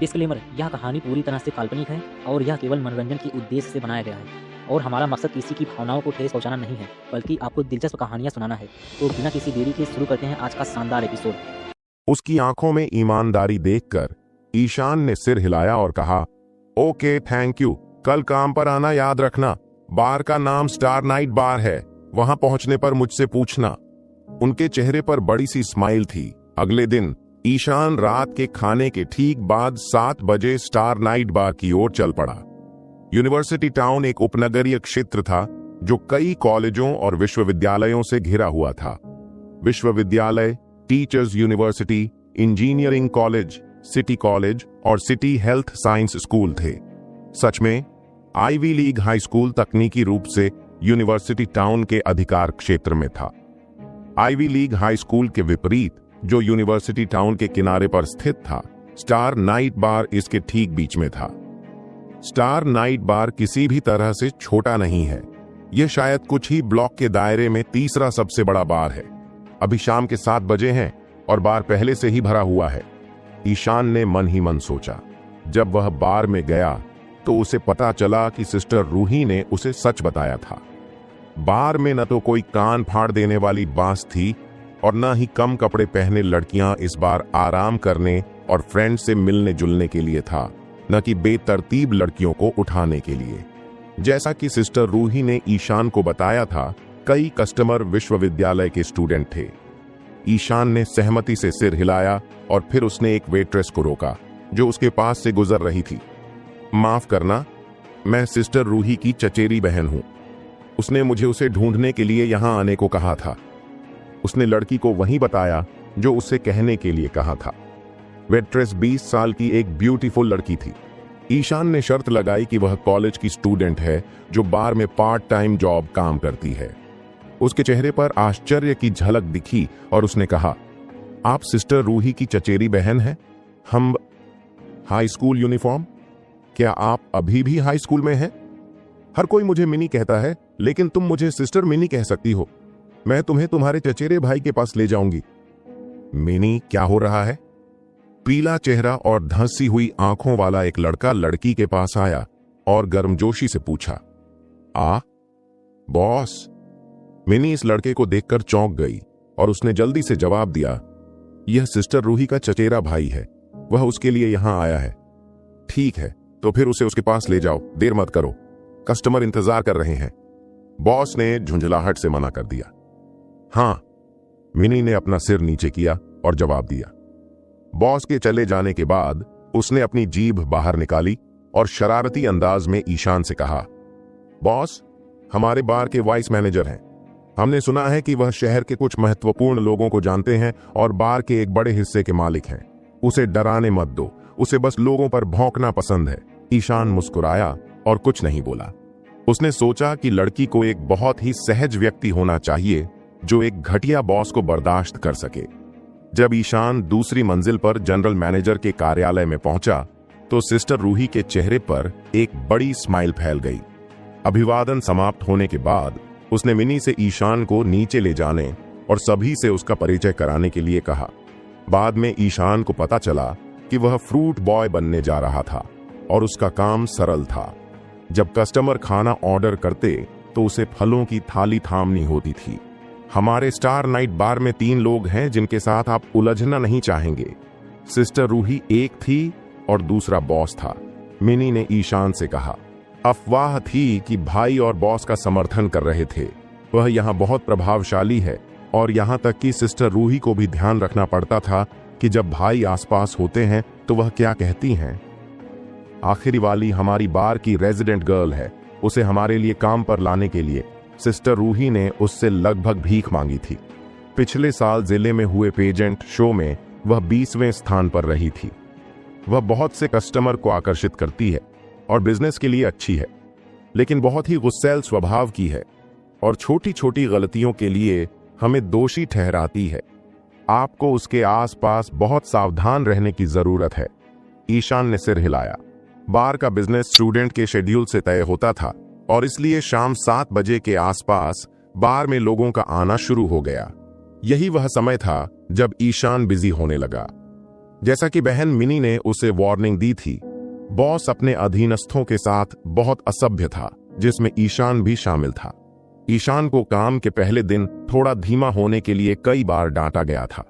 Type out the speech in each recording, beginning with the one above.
Disclaimer, यह कहानी पूरी तरह से काल्पनिक है और यह केवल मनोरंजन के उद्देश्य से बनाया गया है और हमारा मकसद किसी की भावनाओं को ठेस पहुंचाना नहीं है, बल्कि आपको दिलचस्प कहानियां सुनाना है। तो बिना किसी देरी के शुरू करते हैं आज का शानदार एपिसोड। उसकी आंखों में ईमानदारी देखकर ईशान ने सिर हिलाया और कहा, ओके थैंक यू, कल काम पर आना याद रखना। बार का नाम स्टार नाइट बार है, वहां पहुंचने पर मुझसे पूछना। उनके चेहरे पर बड़ी सी स्माइल थी। अगले दिन ईशान रात के खाने के ठीक बाद 7 बजे स्टार नाइट बार की ओर चल पड़ा। यूनिवर्सिटी टाउन एक उपनगरीय क्षेत्र था जो कई कॉलेजों और विश्वविद्यालयों से घिरा हुआ था। विश्वविद्यालय, teachers university, engineering college, city college और सिटी हेल्थ साइंस स्कूल थे। सच में आईवी लीग हाई स्कूल तकनीकी रूप से यूनिवर्सिटी टाउन के अधिकार क्षेत्र में था। आईवी लीग हाई स्कूल के विपरीत, जो यूनिवर्सिटी टाउन के किनारे पर स्थित था, स्टार नाइट बार इसके ठीक बीच में था। स्टार नाइट बार किसी भी तरह से छोटा नहीं है। यह शायद कुछ ही ब्लॉक के दायरे में तीसरा सबसे बड़ा बार है। अभी शाम के 7 बजे हैं और बार पहले से ही भरा हुआ है। ईशान ने मन ही मन सोचा। जब वह बार में गया तो उसे पता चला कि सिस्टर रूही ने उसे सच बताया था। बार में न तो कोई कान फाड़ देने वाली बांस थी और न ही कम कपड़े पहने लड़कियां इस बार आराम करने और फ्रेंड से मिलने जुलने के लिए था, न कि बेतरतीब लड़कियों को उठाने के लिए। जैसा कि सिस्टर रूही ने ईशान को बताया था, कई कस्टमर विश्वविद्यालय के स्टूडेंट थे। ईशान ने सहमति से सिर हिलाया और फिर उसने एक वेट्रेस को रोका जो उसके पास से गुजर रही थी। माफ करना, मैं सिस्टर रूही की चचेरी बहन हूं। उसने मुझे उसे ढूंढने के लिए यहां आने को कहा था। उसने लड़की को वही बताया जो उसे कहने के लिए कहा था। वेट्रेस 20 साल की एक ब्यूटीफुल लड़की थी। ईशान ने शर्त लगाई कि वह कॉलेज की स्टूडेंट है जो बार में पार्ट टाइम जॉब काम करती है। उसके चेहरे पर आश्चर्य की झलक दिखी और उसने कहा, आप सिस्टर रूही की चचेरी बहन हैं? हम हाई स्कूल यूनिफॉर्म? क्या आप अभी भी हाई स्कूल में हैं? हर कोई मुझे मिनी कहता है, लेकिन तुम मुझे सिस्टर मिनी कह सकती हो। मैं तुम्हें तुम्हारे चचेरे भाई के पास ले जाऊंगी। मिनी, क्या हो रहा है? पीला चेहरा और धंसी हुई आंखों वाला एक लड़का लड़की के पास आया और गर्मजोशी से पूछा, बॉस? मिनी इस लड़के को देखकर चौंक गई और उसने जल्दी से जवाब दिया, यह सिस्टर रूही का चचेरा भाई है, वह उसके लिए यहां आया है। ठीक है, तो फिर उसे उसके पास ले जाओ, देर मत करो, कस्टमर इंतजार कर रहे हैं। बॉस ने झुंझलाहट से मना कर दिया। हां, मिनी ने अपना सिर नीचे किया और जवाब दिया। बॉस के चले जाने के बाद उसने अपनी जीभ बाहर निकाली और शरारती अंदाज में ईशान से कहा, बॉस, हमारे बार के वाइस मैनेजर हैं। हमने सुना है कि वह शहर के कुछ महत्वपूर्ण लोगों को जानते हैं और बार के एक बड़े हिस्से के मालिक हैं। उसे डराने मत दो, उसे बस लोगों पर भौंकना पसंद है। ईशान मुस्कुराया और कुछ नहीं बोला। उसने सोचा कि लड़की को एक बहुत ही सहज व्यक्ति होना चाहिए जो एक घटिया बॉस को बर्दाश्त कर सके। जब ईशान दूसरी मंजिल पर जनरल मैनेजर के कार्यालय में पहुंचा तो सिस्टर रूही के चेहरे पर एक बड़ी स्माइल फैल गई। अभिवादन समाप्त होने के बाद उसने मिनी से ईशान को नीचे ले जाने और सभी से उसका परिचय कराने के लिए कहा। बाद में ईशान को पता चला कि वह फ्रूट बॉय बनने जा रहा था और उसका काम सरल था। जब कस्टमर खाना ऑर्डर करते तो उसे फलों की थाली थामनी होती थी। हमारे स्टार नाइट बार में 3 लोग हैं जिनके साथ आप उलझना नहीं चाहेंगे। सिस्टर रूही एक थी और दूसरा बॉस था, मिनी ने ईशान से कहा। अफवाह थी कि भाई और बॉस का समर्थन कर रहे थे। वह यहाँ बहुत प्रभावशाली है और यहाँ तक कि सिस्टर रूही को भी ध्यान रखना पड़ता था कि जब भाई आसपास होते हैं तो वह क्या कहती हैं। आखिरी वाली हमारी बार की रेजिडेंट गर्ल है, उसे हमारे लिए काम पर लाने के लिए सिस्टर रूही ने उससे लगभग भीख मांगी थी। पिछले साल जिले में हुए पेजेंट शो में वह 20वें स्थान पर रही थी। वह बहुत से कस्टमर को आकर्षित करती है और बिजनेस के लिए अच्छी है, लेकिन बहुत ही गुस्सैल स्वभाव की है और छोटी छोटी गलतियों के लिए हमें दोषी ठहराती है। आपको उसके आसपास बहुत सावधान रहने की जरूरत है। ईशान ने सिर हिलाया। बार का बिजनेस स्टूडेंट के शेड्यूल से तय होता था और इसलिए शाम 7 बजे के आसपास बार में लोगों का आना शुरू हो गया। यही वह समय था जब ईशान बिजी होने लगा। जैसा कि बहन मिनी ने उसे वार्निंग दी थी, बॉस अपने अधीनस्थों के साथ बहुत असभ्य था, जिसमें ईशान भी शामिल था। ईशान को काम के पहले दिन थोड़ा धीमा होने के लिए कई बार डांटा गया था।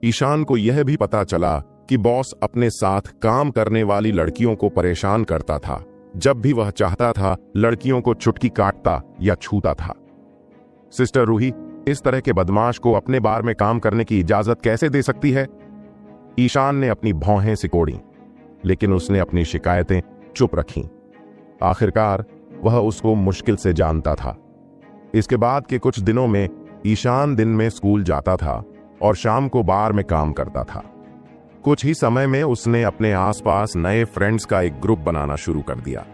ईशान को यह भी पता चला कि बॉस अपने साथ काम करने वाली लड़कियों को परेशान करता था। जब भी वह चाहता था, लड़कियों को चुटकी काटता या छूता था। सिस्टर रूही इस तरह के बदमाश को अपने बार में काम करने की इजाजत कैसे दे सकती है? ईशान ने अपनी भौहें सिकोड़ी, लेकिन उसने अपनी शिकायतें चुप रखीं। आखिरकार वह उसको मुश्किल से जानता था। इसके बाद के कुछ दिनों में ईशान दिन में स्कूल जाता था और शाम को बार में काम करता था। कुछ ही समय में उसने अपने आसपास नए फ्रेंड्स का एक ग्रुप बनाना शुरू कर दिया।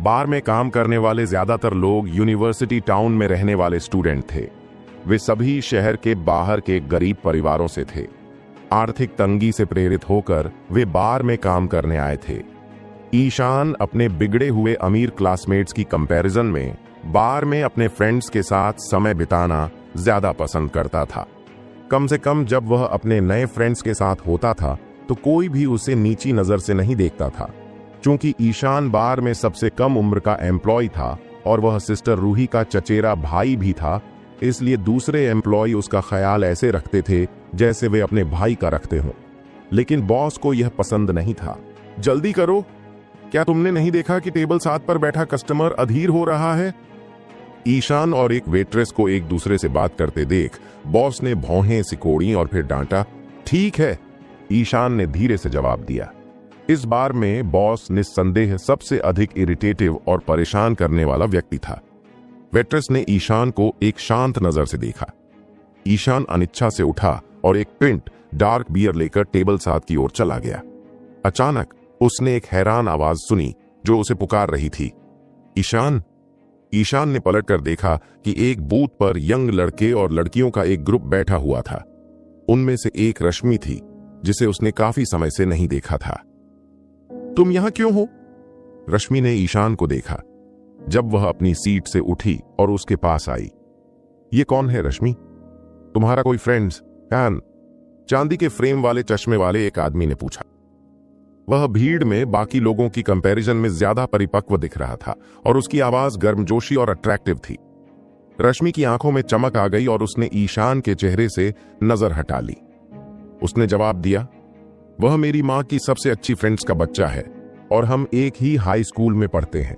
बार में काम करने वाले ज्यादातर लोग यूनिवर्सिटी टाउन में रहने वाले स्टूडेंट थे। वे सभी शहर के बाहर के गरीब परिवारों से थे। आर्थिक तंगी से प्रेरित होकर वे बार में काम करने आए थे। ईशान अपने बिगड़े हुए अमीर क्लासमेट्स की कंपैरिजन में बार में अपने फ्रेंड्स के साथ समय बिताना ज्यादा पसंद करता था। कम से कम जब वह अपने नए फ्रेंड्स के साथ होता था तो कोई भी उसे नीची नजर से नहीं देखता था। चूंकि ईशान बार में सबसे कम उम्र का एम्प्लॉय था और वह सिस्टर रूही का चचेरा भाई भी था, इसलिए दूसरे एम्प्लॉय उसका ख्याल ऐसे रखते थे जैसे वे अपने भाई का रखते हों। लेकिन बॉस को यह पसंद नहीं था। जल्दी करो, क्या तुमने नहीं देखा कि टेबल 7 पर बैठा कस्टमर अधीर हो रहा है? ईशान और एक वेट्रेस को एक दूसरे से बात करते देख बॉस ने भौहें सिकोड़ी और फिर डांटा। ठीक है, ईशान ने धीरे से जवाब दिया। इस बार में बॉस निस्संदेह सबसे अधिक इरिटेटिव और परेशान करने वाला व्यक्ति था। वेट्रेस ने ईशान को एक शांत नजर से देखा। ईशान अनिच्छा से उठा और एक पिंट डार्क बियर लेकर टेबल 7 की ओर चला गया। अचानक उसने एक हैरान आवाज सुनी जो उसे पुकार रही थी, ईशान। ईशान ने पलटकर देखा कि एक बूथ पर यंग लड़के और लड़कियों का एक ग्रुप बैठा हुआ था। उनमें से एक रश्मि थी, जिसे उसने काफी समय से नहीं देखा था। तुम यहां क्यों हो? रश्मि ने ईशान को देखा जब वह अपनी सीट से उठी और उसके पास आई। ये कौन है रश्मि? तुम्हारा कोई फ्रेंड्स? कैन? चांदी के फ्रेम वाले चश्मे वाले एक आदमी ने पूछा। वह भीड़ में बाकी लोगों की कंपैरिजन में ज्यादा परिपक्व दिख रहा था और उसकी आवाज गर्मजोशी और अट्रैक्टिव थी। रश्मि की आंखों में चमक आ गई और उसने ईशान के चेहरे से नजर हटा ली। उसने जवाब दिया, वह मेरी मां की सबसे अच्छी फ्रेंड्स का बच्चा है और हम एक ही हाई स्कूल में पढ़ते हैं।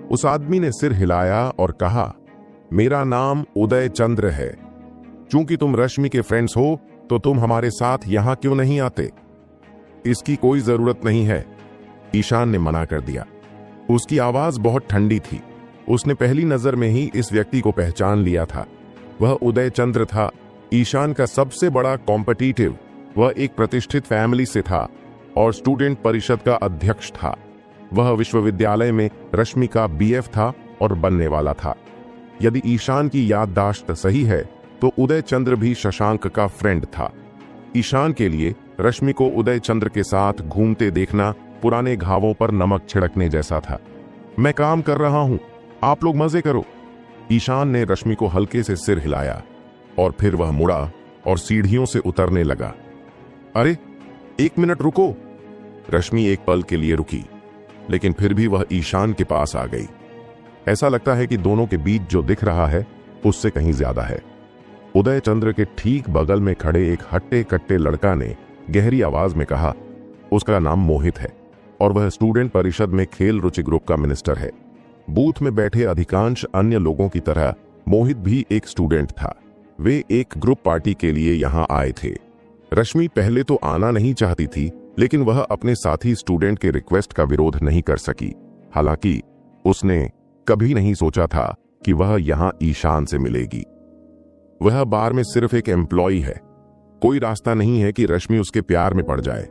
उस आदमी ने सिर हिलाया और कहा, मेरा नाम उदय चंद्र है। चूंकि तुम रश्मि के फ्रेंड्स हो तो तुम हमारे साथ यहां क्यों नहीं आते? इसकी कोई जरूरत नहीं है, ईशान ने मना कर दिया। उसकी आवाज बहुत ठंडी थी। उसने पहली नजर में ही इस व्यक्ति को पहचान लिया था। वह उदय चंद्र था, ईशान का सबसे बड़ा कॉम्पिटिटिव। वह एक प्रतिष्ठित फैमिली से था और स्टूडेंट परिषद का अध्यक्ष था। वह विश्वविद्यालय में रश्मि का बीएफ था और बनने वाला था। यदि ईशान की याददाश्त सही है तो उदय चंद्र भी शशांक का फ्रेंड था। ईशान के लिए रश्मि को उदय चंद्र के साथ घूमते देखना पुराने घावों पर नमक छिड़कने जैसा था। मैं काम कर रहा हूं, आप लोग मजे करो। ईशान ने रश्मि को हल्के से सिर हिलाया और फिर वह मुड़ा और सीढ़ियों से उतरने लगा। अरे, 1 मिनट रुको। रश्मि एक पल के लिए रुकी, लेकिन फिर भी वह ईशान के पास आ गई। ऐसा लगता है कि दोनों के बीच जो दिख रहा है उससे कहीं ज्यादा है। उदय चंद्र के ठीक बगल में खड़े एक हट्टे कट्टे लड़का ने गहरी आवाज में कहा, उसका नाम मोहित है और वह स्टूडेंट परिषद में खेल रुचि ग्रुप का मिनिस्टर है। बूथ में बैठे अधिकांश अन्य लोगों की तरह मोहित भी एक स्टूडेंट था। वे एक ग्रुप पार्टी के लिए यहां आए थे। रश्मि पहले तो आना नहीं चाहती थी, लेकिन वह अपने साथी स्टूडेंट के रिक्वेस्ट का विरोध नहीं कर सकी। हालांकि उसने कभी नहीं सोचा था कि वह यहां ईशान से मिलेगी। वह बार में सिर्फ एक एम्प्लॉय है। कोई रास्ता नहीं है कि रश्मि उसके प्यार में पड़ जाए।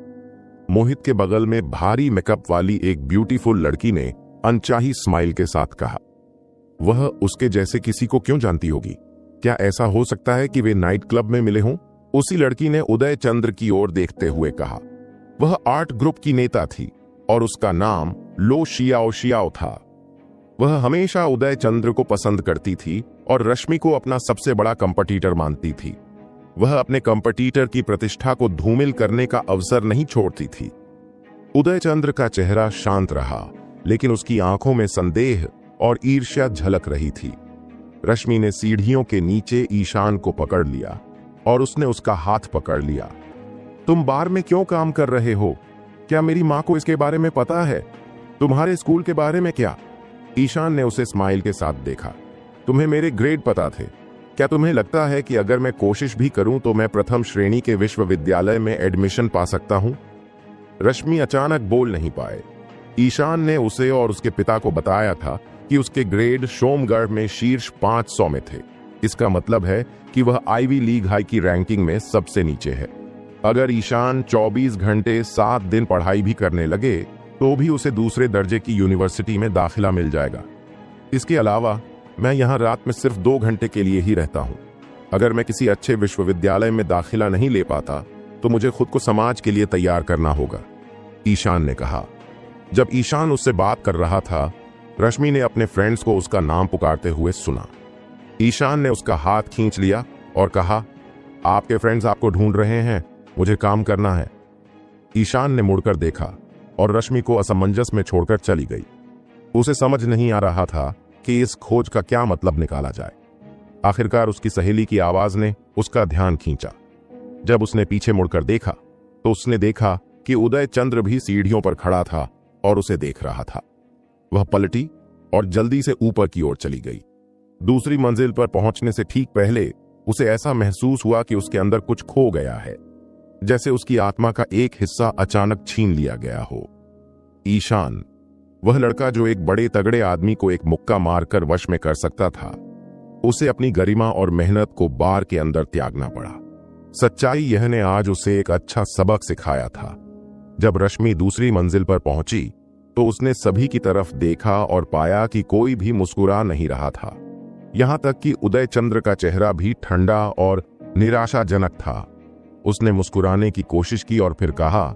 मोहित के बगल में भारी मेकअप वाली एक ब्यूटीफुल लड़की ने अनचाही स्माइल के साथ कहा, वह उसके जैसे किसी को क्यों जानती होगी? क्या ऐसा हो सकता है कि वे नाइट क्लब में मिले हों? उसी लड़की ने उदय चंद्र की ओर देखते हुए कहा। वह आर्ट ग्रुप की नेता थी और उसका नाम लो शियाओ शियाओ था। वह हमेशा उदय चंद्र को पसंद करती थी और रश्मि को अपना सबसे बड़ा कंपटीटर मानती थी। वह अपने कंपटीटर की प्रतिष्ठा को धूमिल करने का अवसर नहीं छोड़ती थी। उदयचंद्र का चेहरा शांत रहा, लेकिन उसकी आंखों में संदेह और ईर्ष्या झलक रही थी। रश्मि ने सीढ़ियों के नीचे ईशान को पकड़ लिया और उसने उसका हाथ पकड़ लिया। तुम बार में क्यों काम कर रहे हो? क्या मेरी माँ को इसके बारे में पता है? तुम्हारे स्कूल के बारे में क्या? ईशान ने उसे स्माइल के साथ देखा। तुम्हें मेरे ग्रेड पता थे। क्या तुम्हें लगता है कि अगर मैं कोशिश भी करूं तो मैं प्रथम श्रेणी के विश्वविद्यालय में एडमिशन पा सकता हूं? रश्मि अचानक बोल नहीं पाए। ईशान ने उसे और उसके पिता को बताया था कि उसके ग्रेड सोमगढ़ में शीर्ष 500 में थे। इसका मतलब है कि वह आईवी लीग हाई की रैंकिंग में सबसे नीचे है। अगर ईशान 24 घंटे 7 दिन पढ़ाई भी करने लगे तो भी उसे दूसरे दर्जे की यूनिवर्सिटी में दाखिला मिल जाएगा। इसके अलावा मैं यहाँ रात में सिर्फ 2 घंटे के लिए ही रहता हूँ। अगर मैं किसी अच्छे विश्वविद्यालय में दाखिला नहीं ले पाता तो मुझे खुद को समाज के लिए तैयार करना होगा, ईशान ने कहा। जब ईशान उससे बात कर रहा था, रश्मि ने अपने फ्रेंड्स को उसका नाम पुकारते हुए सुना। ईशान ने उसका हाथ खींच लिया और कहा, आपके फ्रेंड्स आपको ढूंढ रहे हैं, मुझे काम करना है। ईशान ने मुड़कर देखा और रश्मि को असमंजस में छोड़कर चली गई। उसे समझ नहीं आ रहा था कि इस खोज का क्या मतलब निकाला जाए। आखिरकार उसकी सहेली की आवाज ने उसका ध्यान खींचा। जब उसने पीछे मुड़कर देखा तो उसने देखा कि उदयचंद्र भी सीढ़ियों पर खड़ा था और उसे देख रहा था। वह पलटी और जल्दी से ऊपर की ओर चली गई। दूसरी मंजिल पर पहुंचने से ठीक पहले उसे ऐसा महसूस हुआ कि उसके अंदर कुछ खो गया है, जैसे उसकी आत्मा का एक हिस्सा अचानक छीन लिया गया हो। ईशान, वह लड़का जो एक बड़े तगड़े आदमी को एक मुक्का मारकर वश में कर सकता था, उसे अपनी गरिमा और मेहनत को बार के अंदर त्यागना पड़ा। सच्चाई यह ने आज उसे एक अच्छा सबक सिखाया था। जब रश्मि दूसरी मंजिल पर पहुंची तो उसने सभी की तरफ देखा और पाया कि कोई भी मुस्कुरा नहीं रहा था। यहां तक कि उदयचंद्र का चेहरा भी ठंडा और निराशाजनक था। उसने मुस्कुराने की कोशिश की और फिर कहा,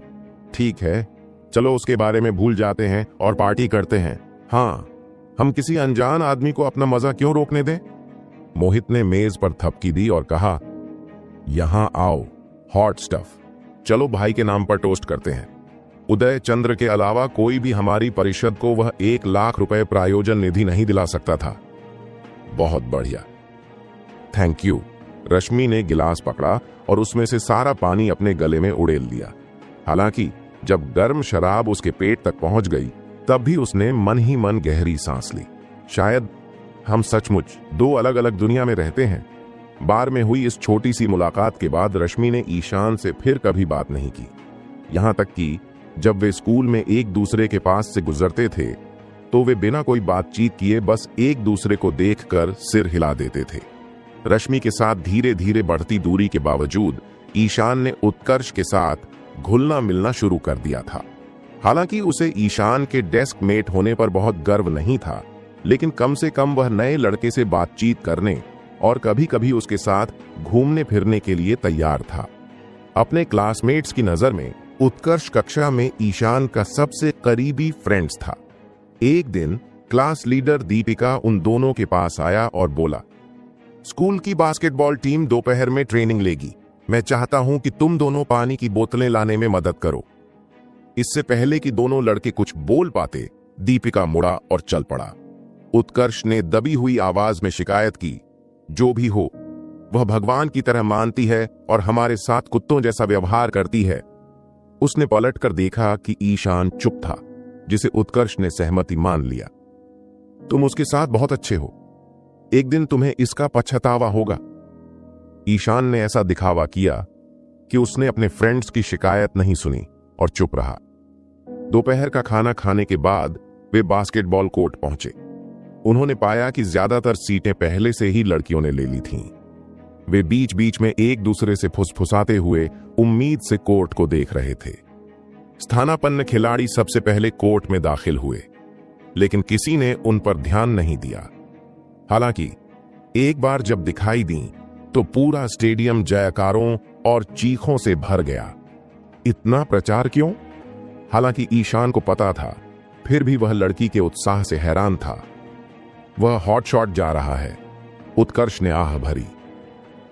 ठीक है, चलो उसके बारे में भूल जाते हैं और पार्टी करते हैं। हाँ, हम किसी अनजान आदमी को अपना मजा क्यों रोकने दें? मोहित ने मेज पर थपकी दी और कहा, यहां आओ, हॉट स्टफ। चलो भाई के नाम पर टोस्ट करते हैं। उदयचंद्र के अलावा कोई भी हमारी परिषद को वह 1 लाख रुपए प्रायोजन निधि नहीं दिला सकता था। बहुत बढ़िया, थैंक यू। रश्मि ने गिलास पकड़ा और उसमें से सारा पानी अपने गले में उड़ेल लिया। हालांकि जब गर्म शराब उसके पेट तक पहुंच गई तब भी उसने मन ही मन गहरी सांस ली। शायद हम सचमुच 2 अलग अलग दुनिया में रहते हैं। बार में हुई इस छोटी सी मुलाकात के बाद रश्मि ने ईशान से फिर कभी बात नहीं की। यहां तक कि जब वे स्कूल में एक दूसरे के पास से गुजरते थे तो वे बिना कोई बातचीत किए बस एक दूसरे को देखकर सिर हिला देते थे। रश्मि के साथ धीरे धीरे बढ़ती दूरी के बावजूद ईशान ने उत्कर्ष के साथ घुलना मिलना शुरू कर दिया था। हालांकि उसे ईशान के डेस्क मेट होने पर बहुत गर्व नहीं था, लेकिन कम से कम वह नए लड़के से बातचीत करने और कभी कभी उसके साथ घूमने फिरने के लिए तैयार था। अपने क्लासमेट्स की नजर में उत्कर्ष कक्षा में ईशान का सबसे करीबी फ्रेंड्स था। एक दिन क्लास लीडर दीपिका उन दोनों के पास आया और बोला, स्कूल की बास्केटबॉल टीम दोपहर में ट्रेनिंग लेगी। मैं चाहता हूं कि तुम दोनों पानी की बोतलें लाने में मदद करो। इससे पहले कि दोनों लड़के कुछ बोल पाते, दीपिका मुड़ा और चल पड़ा। उत्कर्ष ने दबी हुई आवाज में शिकायत की, जो भी हो, वह भगवान की तरह मानती है और हमारे साथ कुत्तों जैसा व्यवहार करती है। उसने पलट कर देखा कि ईशान चुप था, जिसे उत्कर्ष ने सहमति मान लिया। तुम उसके साथ बहुत अच्छे हो, एक दिन तुम्हें इसका पछतावा होगा। ईशान ने ऐसा दिखावा किया कि उसने अपने फ्रेंड्स की शिकायत नहीं सुनी और चुप रहा। दोपहर का खाना खाने के बाद वे बास्केटबॉल कोर्ट पहुंचे। उन्होंने पाया कि ज्यादातर सीटें पहले से ही लड़कियों ने ले ली थीं। वे बीच बीच में एक दूसरे से फुसफुसाते हुए उम्मीद से कोर्ट को देख रहे थे। स्थानापन्न खिलाड़ी सबसे पहले कोर्ट में दाखिल हुए, लेकिन किसी ने उन पर ध्यान नहीं दिया। हालांकि एक बार जब दिखाई दी तो पूरा स्टेडियम जयकारों और चीखों से भर गया। इतना प्रचार क्यों? हालांकि ईशान को पता था, फिर भी वह लड़की के उत्साह से हैरान था। वह हॉट शॉट जा रहा है, उत्कर्ष ने आह भरी।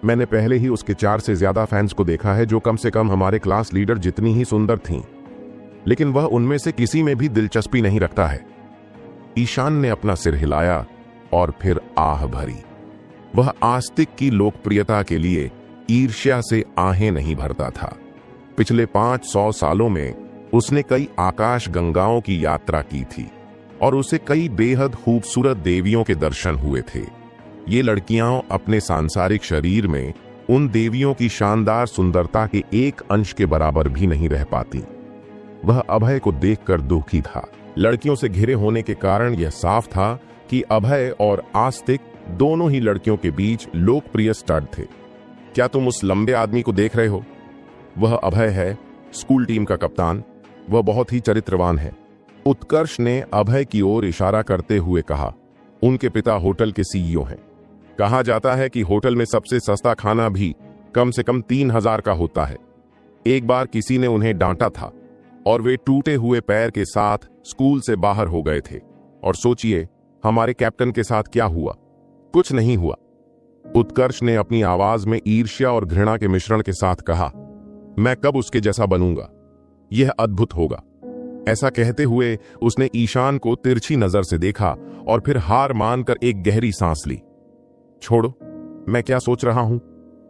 मैंने पहले ही उसके 4 से ज्यादा फैंस को देखा है जो कम से कम हमारे क्लास लीडर जितनी ही सुंदर थीं, लेकिन वह उनमें से किसी में भी दिलचस्पी नहीं रखता है। ईशान ने अपना सिर हिलाया और फिर आह भरी। वह आस्तिक की लोकप्रियता के लिए ईर्ष्या से आहें नहीं भरता था। पिछले 500 सालों में उसने कई आकाश गंगाओं की यात्रा की थी और उसे कई बेहद खूबसूरत देवियों के दर्शन हुए थे। ये लड़कियां अपने सांसारिक शरीर में उन देवियों की शानदार सुंदरता के एक अंश के बराबर भी नहीं रह पाती। वह अभय को देखकर दुखी था। लड़कियों से घिरे होने के कारण यह साफ था कि अभय और आस्तिक दोनों ही लड़कियों के बीच लोकप्रिय स्टड थे। क्या तुम उस लंबे आदमी को देख रहे हो? वह अभय है, स्कूल टीम का कप्तान। वह बहुत ही चरित्रवान है। उत्कर्ष ने अभय की ओर इशारा करते हुए कहा। उनके पिता होटल के सीईओ हैं। कहा जाता है कि होटल में सबसे सस्ता खाना भी कम से कम 3000 का होता है। एक बार किसी ने उन्हें डांटा था और वे टूटे हुए पैर के साथ स्कूल से बाहर हो गए थे। और सोचिए हमारे कैप्टन के साथ क्या हुआ। कुछ नहीं हुआ। उत्कर्ष ने अपनी आवाज में ईर्ष्या और घृणा के मिश्रण के साथ कहा, मैं कब उसके जैसा बनूंगा? यह अद्भुत होगा। ऐसा कहते हुए उसने ईशान को तिरछी नजर से देखा और फिर हार मानकर एक गहरी सांस ली। छोड़ो, मैं क्या सोच रहा हूं।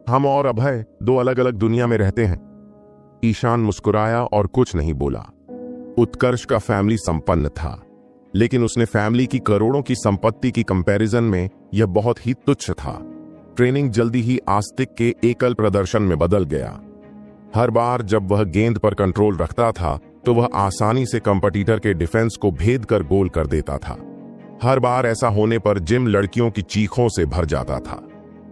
हम और अभय 2 अलग अलग दुनिया में रहते हैं। ईशान मुस्कुराया और कुछ नहीं बोला। उत्कर्ष का फैमिली संपन्न था, लेकिन उसने फैमिली की करोड़ों की संपत्ति की कंपैरिजन में यह बहुत ही तुच्छ था। ट्रेनिंग जल्दी ही आस्तिक के एकल प्रदर्शन में बदल गया। हर बार जब वह गेंद पर कंट्रोल रखता था तो वह आसानी से कंपटीटर के डिफेंस को भेद कर गोल कर देता था। हर बार ऐसा होने पर जिम लड़कियों की चीखों से भर जाता था।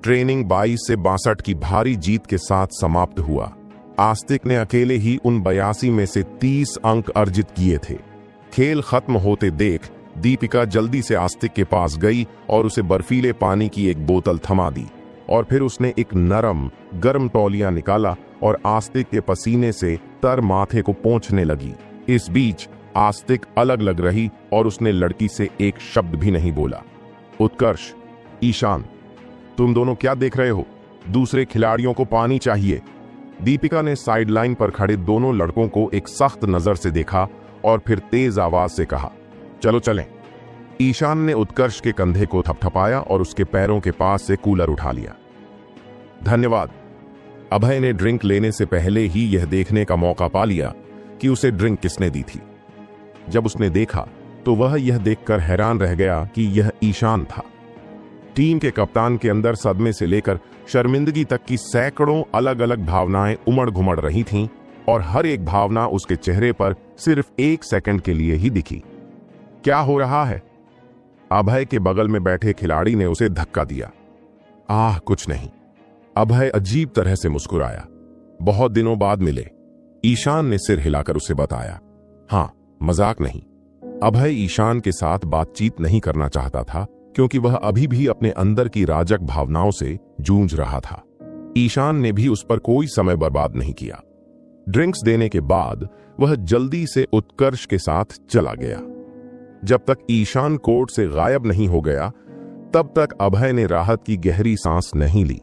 ट्रेनिंग 22 से 62 की भारी जीत के साथ समाप्त हुआ। आस्तिक ने अकेले ही उन 82 में से 30 अंक अर्जित किए थे। खेल खत्म होते देख दीपिका जल्दी से आस्तिक के पास गई और उसे बर्फीले पानी की एक बोतल थमा दी और फिर उसने एक नरम गर्म तौलिया निकाला और आस्तिक के पसीने से तर माथे को पोंछने लगी। इस बीच आस्तिक अलग लग रही और उसने लड़की से एक शब्द भी नहीं बोला। उत्कर्ष, ईशान, तुम दोनों क्या देख रहे हो? दूसरे खिलाड़ियों को पानी चाहिए। दीपिका ने साइडलाइन पर खड़े दोनों लड़कों को एक सख्त नजर से देखा और फिर तेज आवाज से कहा, चलो चलें। ईशान ने उत्कर्ष के कंधे को थपथपाया और उसके पैरों के पास से कूलर उठा लिया। धन्यवाद। अभय ने ड्रिंक लेने से पहले ही यह देखने का मौका पा लिया कि उसे ड्रिंक किसने दी थी। जब उसने देखा तो वह यह देखकर हैरान रह गया कि यह ईशान था। टीम के कप्तान के अंदर सदमे से लेकर शर्मिंदगी तक की सैकड़ों अलग अलग भावनाएं उमड़ घुमड़ रही थीं और हर एक भावना उसके चेहरे पर सिर्फ 1 सेकंड के लिए ही दिखी। क्या हो रहा है? अभय के बगल में बैठे खिलाड़ी ने उसे धक्का दिया। आह, कुछ नहीं। अभय अजीब तरह से मुस्कुराया। बहुत दिनों बाद मिले, ईशान ने सिर हिलाकर उसे बताया। हां, मजाक नहीं। अभय ईशान के साथ बातचीत नहीं करना चाहता था क्योंकि वह अभी भी अपने अंदर की राजक भावनाओं से जूझ रहा था। ईशान ने भी उस पर कोई समय बर्बाद नहीं किया। ड्रिंक्स देने के बाद वह जल्दी से उत्कर्ष के साथ चला गया। जब तक ईशान कोर्ट से गायब नहीं हो गया तब तक अभय ने राहत की गहरी सांस नहीं ली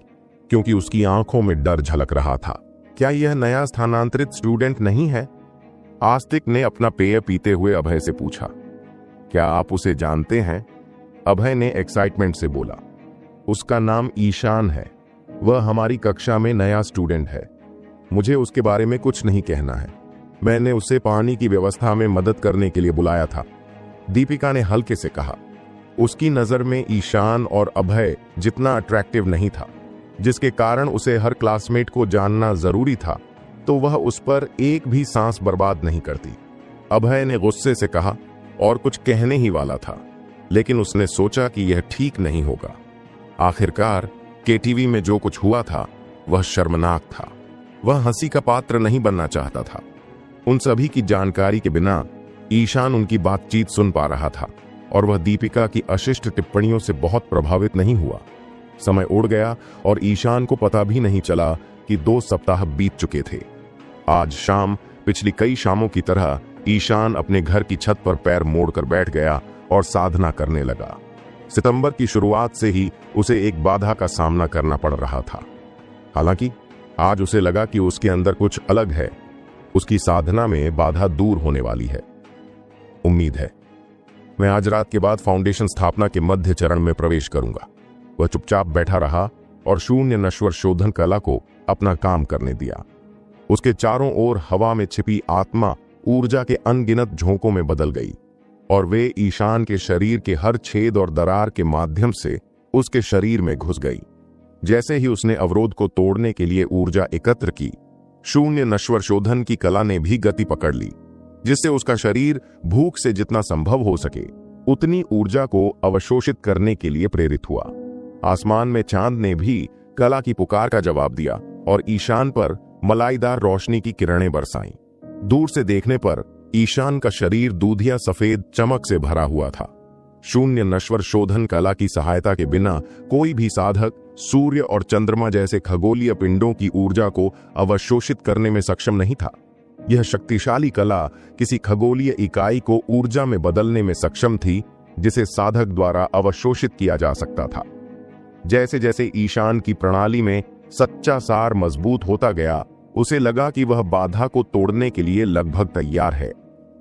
क्योंकि उसकी आंखों में डर झलक रहा था। क्या यह नया स्थानांतरित स्टूडेंट नहीं है? आस्तिक ने अपना पेय पीते हुए अभय से पूछा। क्या आप उसे जानते हैं? अभय ने एक्साइटमेंट से बोला। उसका नाम ईशान है। वह हमारी कक्षा में नया स्टूडेंट है। मुझे उसके बारे में कुछ नहीं कहना है। मैंने उसे पानी की व्यवस्था में मदद करने के लिए बुलाया था। दीपिका ने हल्के से कहा। उसकी नजर में ईशान और अभय जितना अट्रैक्टिव नहीं था, जिसके कारण उसे हर क्लासमेट को जानना जरूरी था, तो वह उस पर एक भी सांस बर्बाद नहीं करती। अभय ने गुस्से से कहा और कुछ कहने ही वाला था, लेकिन उसने सोचा कि यह ठीक नहीं होगा। आखिरकार केटीवी में जो कुछ हुआ था वह शर्मनाक था। वह हंसी का पात्र नहीं बनना चाहता था। उन सभी की जानकारी के बिना ईशान उनकी बातचीत सुन पा रहा था और वह दीपिका की अशिष्ट टिप्पणियों से बहुत प्रभावित नहीं हुआ। समय उड़ गया और ईशान को पता भी नहीं चला कि 2 सप्ताह बीत चुके थे। आज शाम पिछली कई शामों की तरह ईशान अपने घर की छत पर पैर मोड़कर बैठ गया और साधना करने लगा। सितंबर की शुरुआत से ही उसे एक बाधा का सामना करना पड़ रहा था। हालांकि आज उसे लगा कि उसके अंदर कुछ अलग है। उसकी साधना में बाधा दूर होने वाली है। उम्मीद है मैं आज रात के बाद फाउंडेशन स्थापना के मध्य चरण में प्रवेश करूंगा। वह चुपचाप बैठा रहा और शून्य नश्वर शोधन कला को अपना काम करने दिया। उसके चारों ओर हवा में छिपी आत्मा ऊर्जा के अनगिनत झोंकों में बदल गई और वे ईशान के शरीर के हर छेद और दरार के माध्यम से उसके शरीर में घुस गई। जैसे ही उसने अवरोध को तोड़ने के लिए ऊर्जा एकत्र की, शून्य नश्वर शोधन की कला ने भी गति पकड़ ली, जिससे उसका शरीर भूख से जितना संभव हो सके उतनी ऊर्जा को अवशोषित करने के लिए प्रेरित हुआ। आसमान में चांद ने भी कला की पुकार का जवाब दिया और ईशान पर मलाईदार रोशनी की किरणें बरसाईं। दूर से देखने पर ईशान का शरीर दूधिया सफेद चमक से भरा हुआ था। शून्य नश्वर शोधन कला की सहायता के बिना कोई भी साधक सूर्य और चंद्रमा जैसे खगोलीय पिंडों की ऊर्जा को अवशोषित करने में सक्षम नहीं था। यह शक्तिशाली कला किसी खगोलीय इकाई को ऊर्जा में बदलने में सक्षम थी, जिसे साधक द्वारा अवशोषित किया जा सकता था। जैसे जैसे ईशान की प्रणाली में सच्चा सार मजबूत होता गया, उसे लगा कि वह बाधा को तोड़ने के लिए लगभग तैयार है,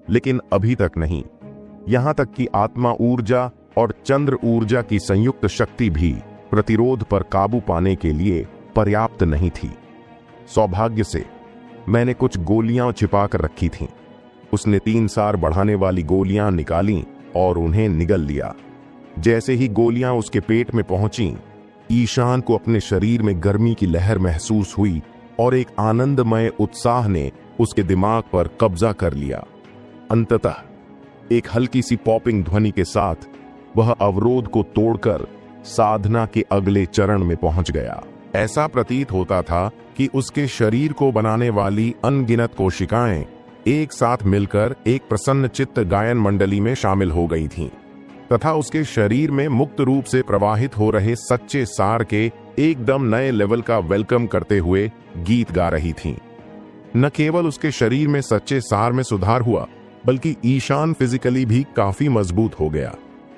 लेकिन अभी तक नहीं। यहां तक कि आत्मा ऊर्जा और चंद्र ऊर्जा की संयुक्त शक्ति भी प्रतिरोध पर काबू पाने के लिए पर्याप्त नहीं थी। सौभाग्य से मैंने कुछ गोलियां छिपा कर रखी थीं। उसने 3 सार बढ़ाने वाली गोलियां निकाली और उन्हें निगल लिया। जैसे ही गोलियां उसके पेट में पहुंची, ईशान को अपने शरीर में गर्मी की लहर महसूस हुई और एक आनंदमय उत्साह ने उसके दिमाग पर कब्जा कर लिया। अंततः एक हल्की सी पॉपिंग ध्वनि के साथ वह अवरोध को तोड़कर साधना के अगले चरण में पहुंच गया। ऐसा प्रतीत होता था कि उसके शरीर को बनाने वाली अनगिनत कोशिकाएं एक साथ मिलकर एक प्रसन्न चित्त गायन मंडली में शामिल हो गई थीं, तथा उसके शरीर में मुक्त रूप से प्रवाहित हो रहे सच्चे सार के एकदम नए लेवल का वेलकम करते हुए गीत गा रही थीं। न केवल उसके शरीर में सच्चे सार में सुधार हुआ, बल्कि ईशान फिजिकली भी काफी मजबूत हो गया।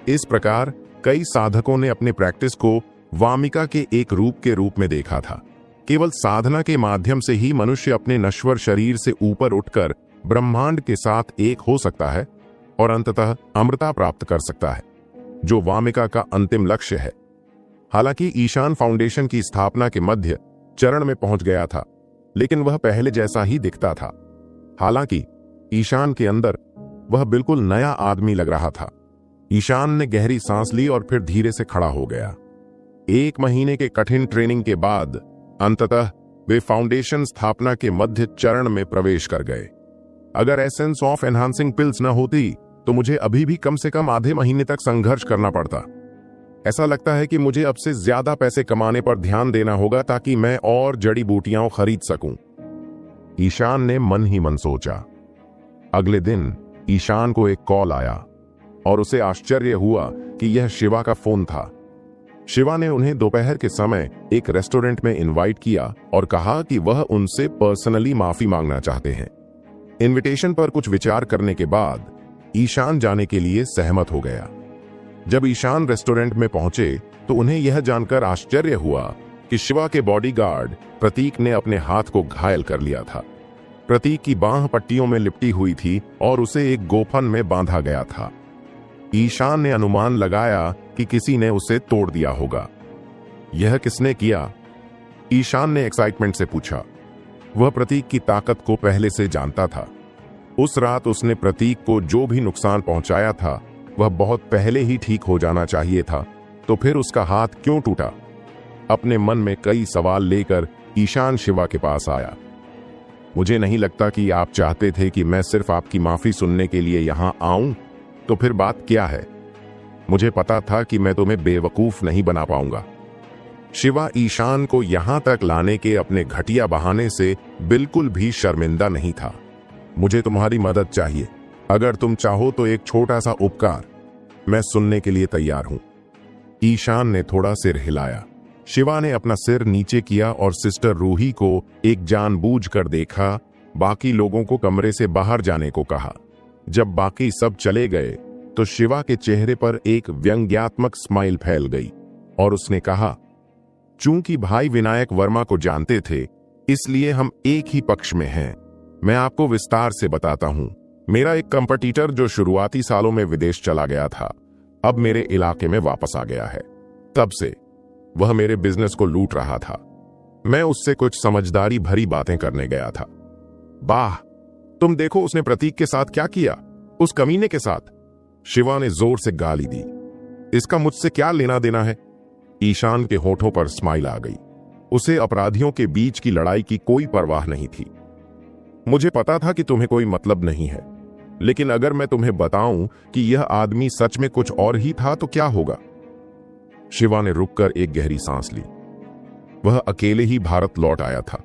इस प्रकार कई साधकों ने अपने प्रैक्टिस को वामिका के एक रूप के रूप में देखा था। केवल साधना के माध्यम से ही मनुष्य अपने नश्वर शरीर से ऊपर उठकर ब्रह्मांड के साथ एक हो सकता है और अंततः अमृता प्राप्त कर सकता है, जो वामिका का अंतिम लक्ष्य है। हालांकि ईशान फाउंडेशन की स्थापना के मध्य चरण में पहुंच गया था, लेकिन वह पहले जैसा ही दिखता था। हालांकि ईशान के अंदर वह बिल्कुल नया आदमी लग रहा था। ईशान ने गहरी सांस ली और फिर धीरे से खड़ा हो गया। 1 महीने के कठिन ट्रेनिंग के बाद अंततः वे फाउंडेशन स्थापना के मध्य चरण में प्रवेश कर गए। अगर एसेंस ऑफ एनहांसिंग पिल्स न होती तो मुझे अभी भी कम से कम आधे महीने तक संघर्ष करना पड़ता। ऐसा लगता है कि मुझे अब से ज्यादा पैसे कमाने पर ध्यान देना होगा ताकि मैं और जड़ी बूटियां खरीद सकूं। ईशान ने मन ही मन सोचा। अगले दिन ईशान को एक कॉल आया और उसे आश्चर्य हुआ कि यह शिवा का फोन था। शिवा ने उन्हें दोपहर के समय एक रेस्टोरेंट में इनवाइट किया और कहा कि वह उनसे पर्सनली माफी मांगना चाहते हैं। इनविटेशन पर कुछ विचार करने के बाद ईशान जाने के लिए सहमत हो गया। जब ईशान रेस्टोरेंट में पहुंचे तो उन्हें यह जानकर आश्चर्य हुआ कि शिवा के बॉडीगार्ड प्रतीक ने अपने हाथ को घायल कर लिया था। प्रतीक की बांह पट्टियों में लिपटी हुई थी और उसे एक गोफन में बांधा गया था। ईशान ने अनुमान लगाया कि किसी ने उसे तोड़ दिया होगा। यह किसने किया? ईशान ने एक्साइटमेंट से पूछा। वह प्रतीक की ताकत को पहले से जानता था। उस रात उसने प्रतीक को जो भी नुकसान पहुंचाया था वह बहुत पहले ही ठीक हो जाना चाहिए था, तो फिर उसका हाथ क्यों टूटा? अपने मन में कई सवाल लेकर ईशान शिवा के पास आया। मुझे नहीं लगता कि आप चाहते थे कि मैं सिर्फ आपकी माफी सुनने के लिए यहां आऊं, तो फिर बात क्या है? मुझे पता था कि मैं तुम्हें बेवकूफ नहीं बना पाऊंगा। शिवा ईशान को यहां तक लाने के अपने घटिया बहाने से बिल्कुल भी शर्मिंदा नहीं था। मुझे तुम्हारी मदद चाहिए। अगर तुम चाहो तो एक छोटा सा उपकार, मैं सुनने के लिए तैयार हूं। ईशान ने थोड़ा सिर हिलाया। शिवा ने अपना सिर नीचे किया और सिस्टर रूही को एक जानबूझकर देखा, बाकी लोगों को कमरे से बाहर जाने को कहा। जब बाकी सब चले गए तो शिवा के चेहरे पर एक व्यंग्यात्मक स्माइल फैल गई और उसने कहा, चूंकि भाई विनायक वर्मा को जानते थे, इसलिए हम एक ही पक्ष में हैं। मैं आपको विस्तार से बताता हूं। मेरा एक कंपटीटर जो शुरुआती सालों में विदेश चला गया था, अब मेरे इलाके में वापस आ गया है। तब से वह मेरे बिजनेस को लूट रहा था। मैं उससे कुछ समझदारी भरी बातें करने गया था। वाह, तुम देखो उसने प्रतीक के साथ क्या किया, उस कमीने के साथ। शिवा ने जोर से गाली दी। इसका मुझसे क्या लेना देना है? ईशान के होठों पर स्माइल आ गई। उसे अपराधियों के बीच की लड़ाई की कोई परवाह नहीं थी। मुझे पता था कि तुम्हें कोई मतलब नहीं है, लेकिन अगर मैं तुम्हें बताऊं कि यह आदमी सच में कुछ और ही था तो क्या होगा? शिवा ने रुककर एक गहरी सांस ली। वह अकेले ही भारत लौट आया था।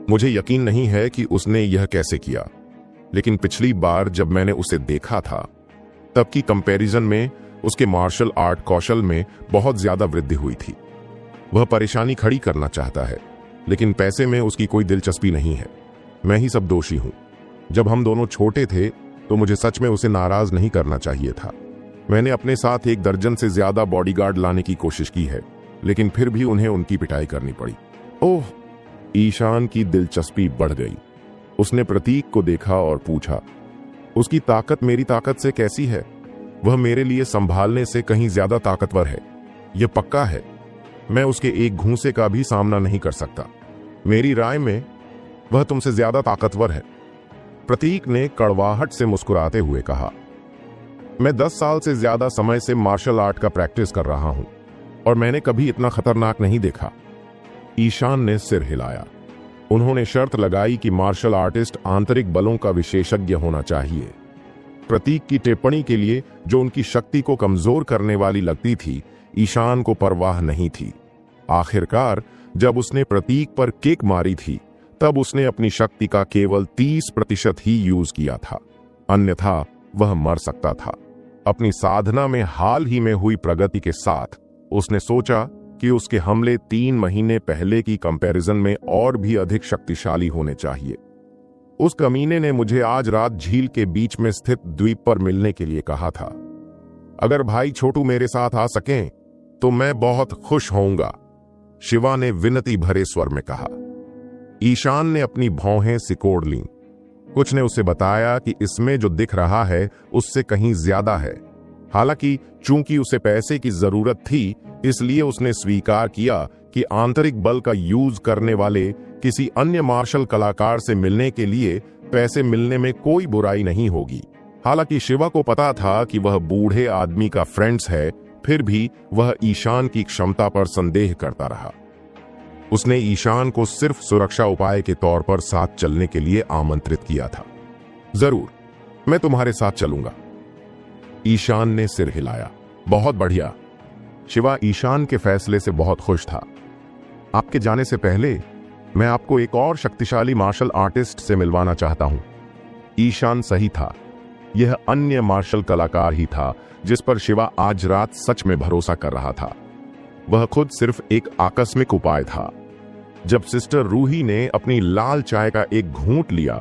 मुझे यकीन नहीं है कि उसने यह कैसे किया, लेकिन पिछली बार जब मैंने उसे देखा था, तब की कंपैरिजन में उसके मार्शल आर्ट कौशल में बहुत ज्यादा वृद्धि हुई थी। वह परेशानी खड़ी करना चाहता है, लेकिन पैसे में उसकी कोई दिलचस्पी नहीं है। मैं ही सब दोषी हूं। जब हम दोनों छोटे थे तो मुझे सच में उसे नाराज नहीं करना चाहिए था। मैंने अपने साथ 1 दर्जन से ज्यादा बॉडीगार्ड लाने की कोशिश की है, लेकिन फिर भी उन्हें उनकी पिटाई करनी पड़ी। ओह, ईशान की दिलचस्पी बढ़ गई। उसने प्रतीक को देखा और पूछा, उसकी ताकत मेरी ताकत से कैसी है? वह मेरे लिए संभालने से कहीं ज्यादा ताकतवर है, यह पक्का है। मैं उसके एक घूंसे का भी सामना नहीं कर सकता। मेरी राय में वह तुमसे ज्यादा ताकतवर है। प्रतीक ने कड़वाहट से मुस्कुराते हुए कहा, मैं 10 साल से ज्यादा समय से मार्शल आर्ट का प्रैक्टिस कर रहा हूं और मैंने कभी इतना खतरनाक नहीं देखा। ईशान ने सिर हिलाया। उन्होंने शर्त लगाई कि मार्शल आर्टिस्ट आंतरिक बलों का विशेषज्ञ होना चाहिए। प्रतीक की टिप्पणी के लिए, जो उनकी शक्ति को कमजोर करने वाली लगती थी, ईशान को परवाह नहीं थी। आखिरकार जब उसने प्रतीक पर किक मारी थी, तब उसने अपनी शक्ति का केवल 30% ही यूज किया था, अन्यथा वह मर सकता था। अपनी साधना में हाल ही में हुई प्रगति के साथ उसने सोचा कि उसके हमले 3 महीने पहले की कंपैरिजन में और भी अधिक शक्तिशाली होने चाहिए। उस कमीने ने मुझे आज रात झील के बीच में स्थित द्वीप पर मिलने के लिए कहा था। अगर भाई छोटू मेरे साथ आ सकें तो मैं बहुत खुश होऊंगा, शिवा ने विनती भरे स्वर में कहा। ईशान ने अपनी भौहें सिकोड़ लीं। कुछ ने उसे बताया कि इसमें जो दिख रहा है उससे कहीं ज्यादा है। हालांकि चूंकि उसे पैसे की जरूरत थी, इसलिए उसने स्वीकार किया कि आंतरिक बल का यूज करने वाले किसी अन्य मार्शल कलाकार से मिलने के लिए पैसे मिलने में कोई बुराई नहीं होगी। हालांकि शिवा को पता था कि वह बूढ़े आदमी का फ्रेंड्स है, फिर भी वह ईशान की क्षमता पर संदेह करता रहा। उसने ईशान को सिर्फ सुरक्षा उपाय के तौर पर साथ चलने के लिए आमंत्रित किया था। जरूर, मैं तुम्हारे साथ चलूंगा। ईशान ने सिर हिलाया। बहुत बढ़िया। शिवा ईशान के फैसले से बहुत खुश था। आपके जाने से पहले मैं आपको एक और शक्तिशाली मार्शल आर्टिस्ट से मिलवाना चाहता हूं। ईशान सही था। यह अन्य मार्शल कलाकार ही था जिस पर शिवा आज रात सच में भरोसा कर रहा था। वह खुद सिर्फ एक आकस्मिक उपाय था। जब सिस्टर रूही ने अपनी लाल चाय का एक घूंट लिया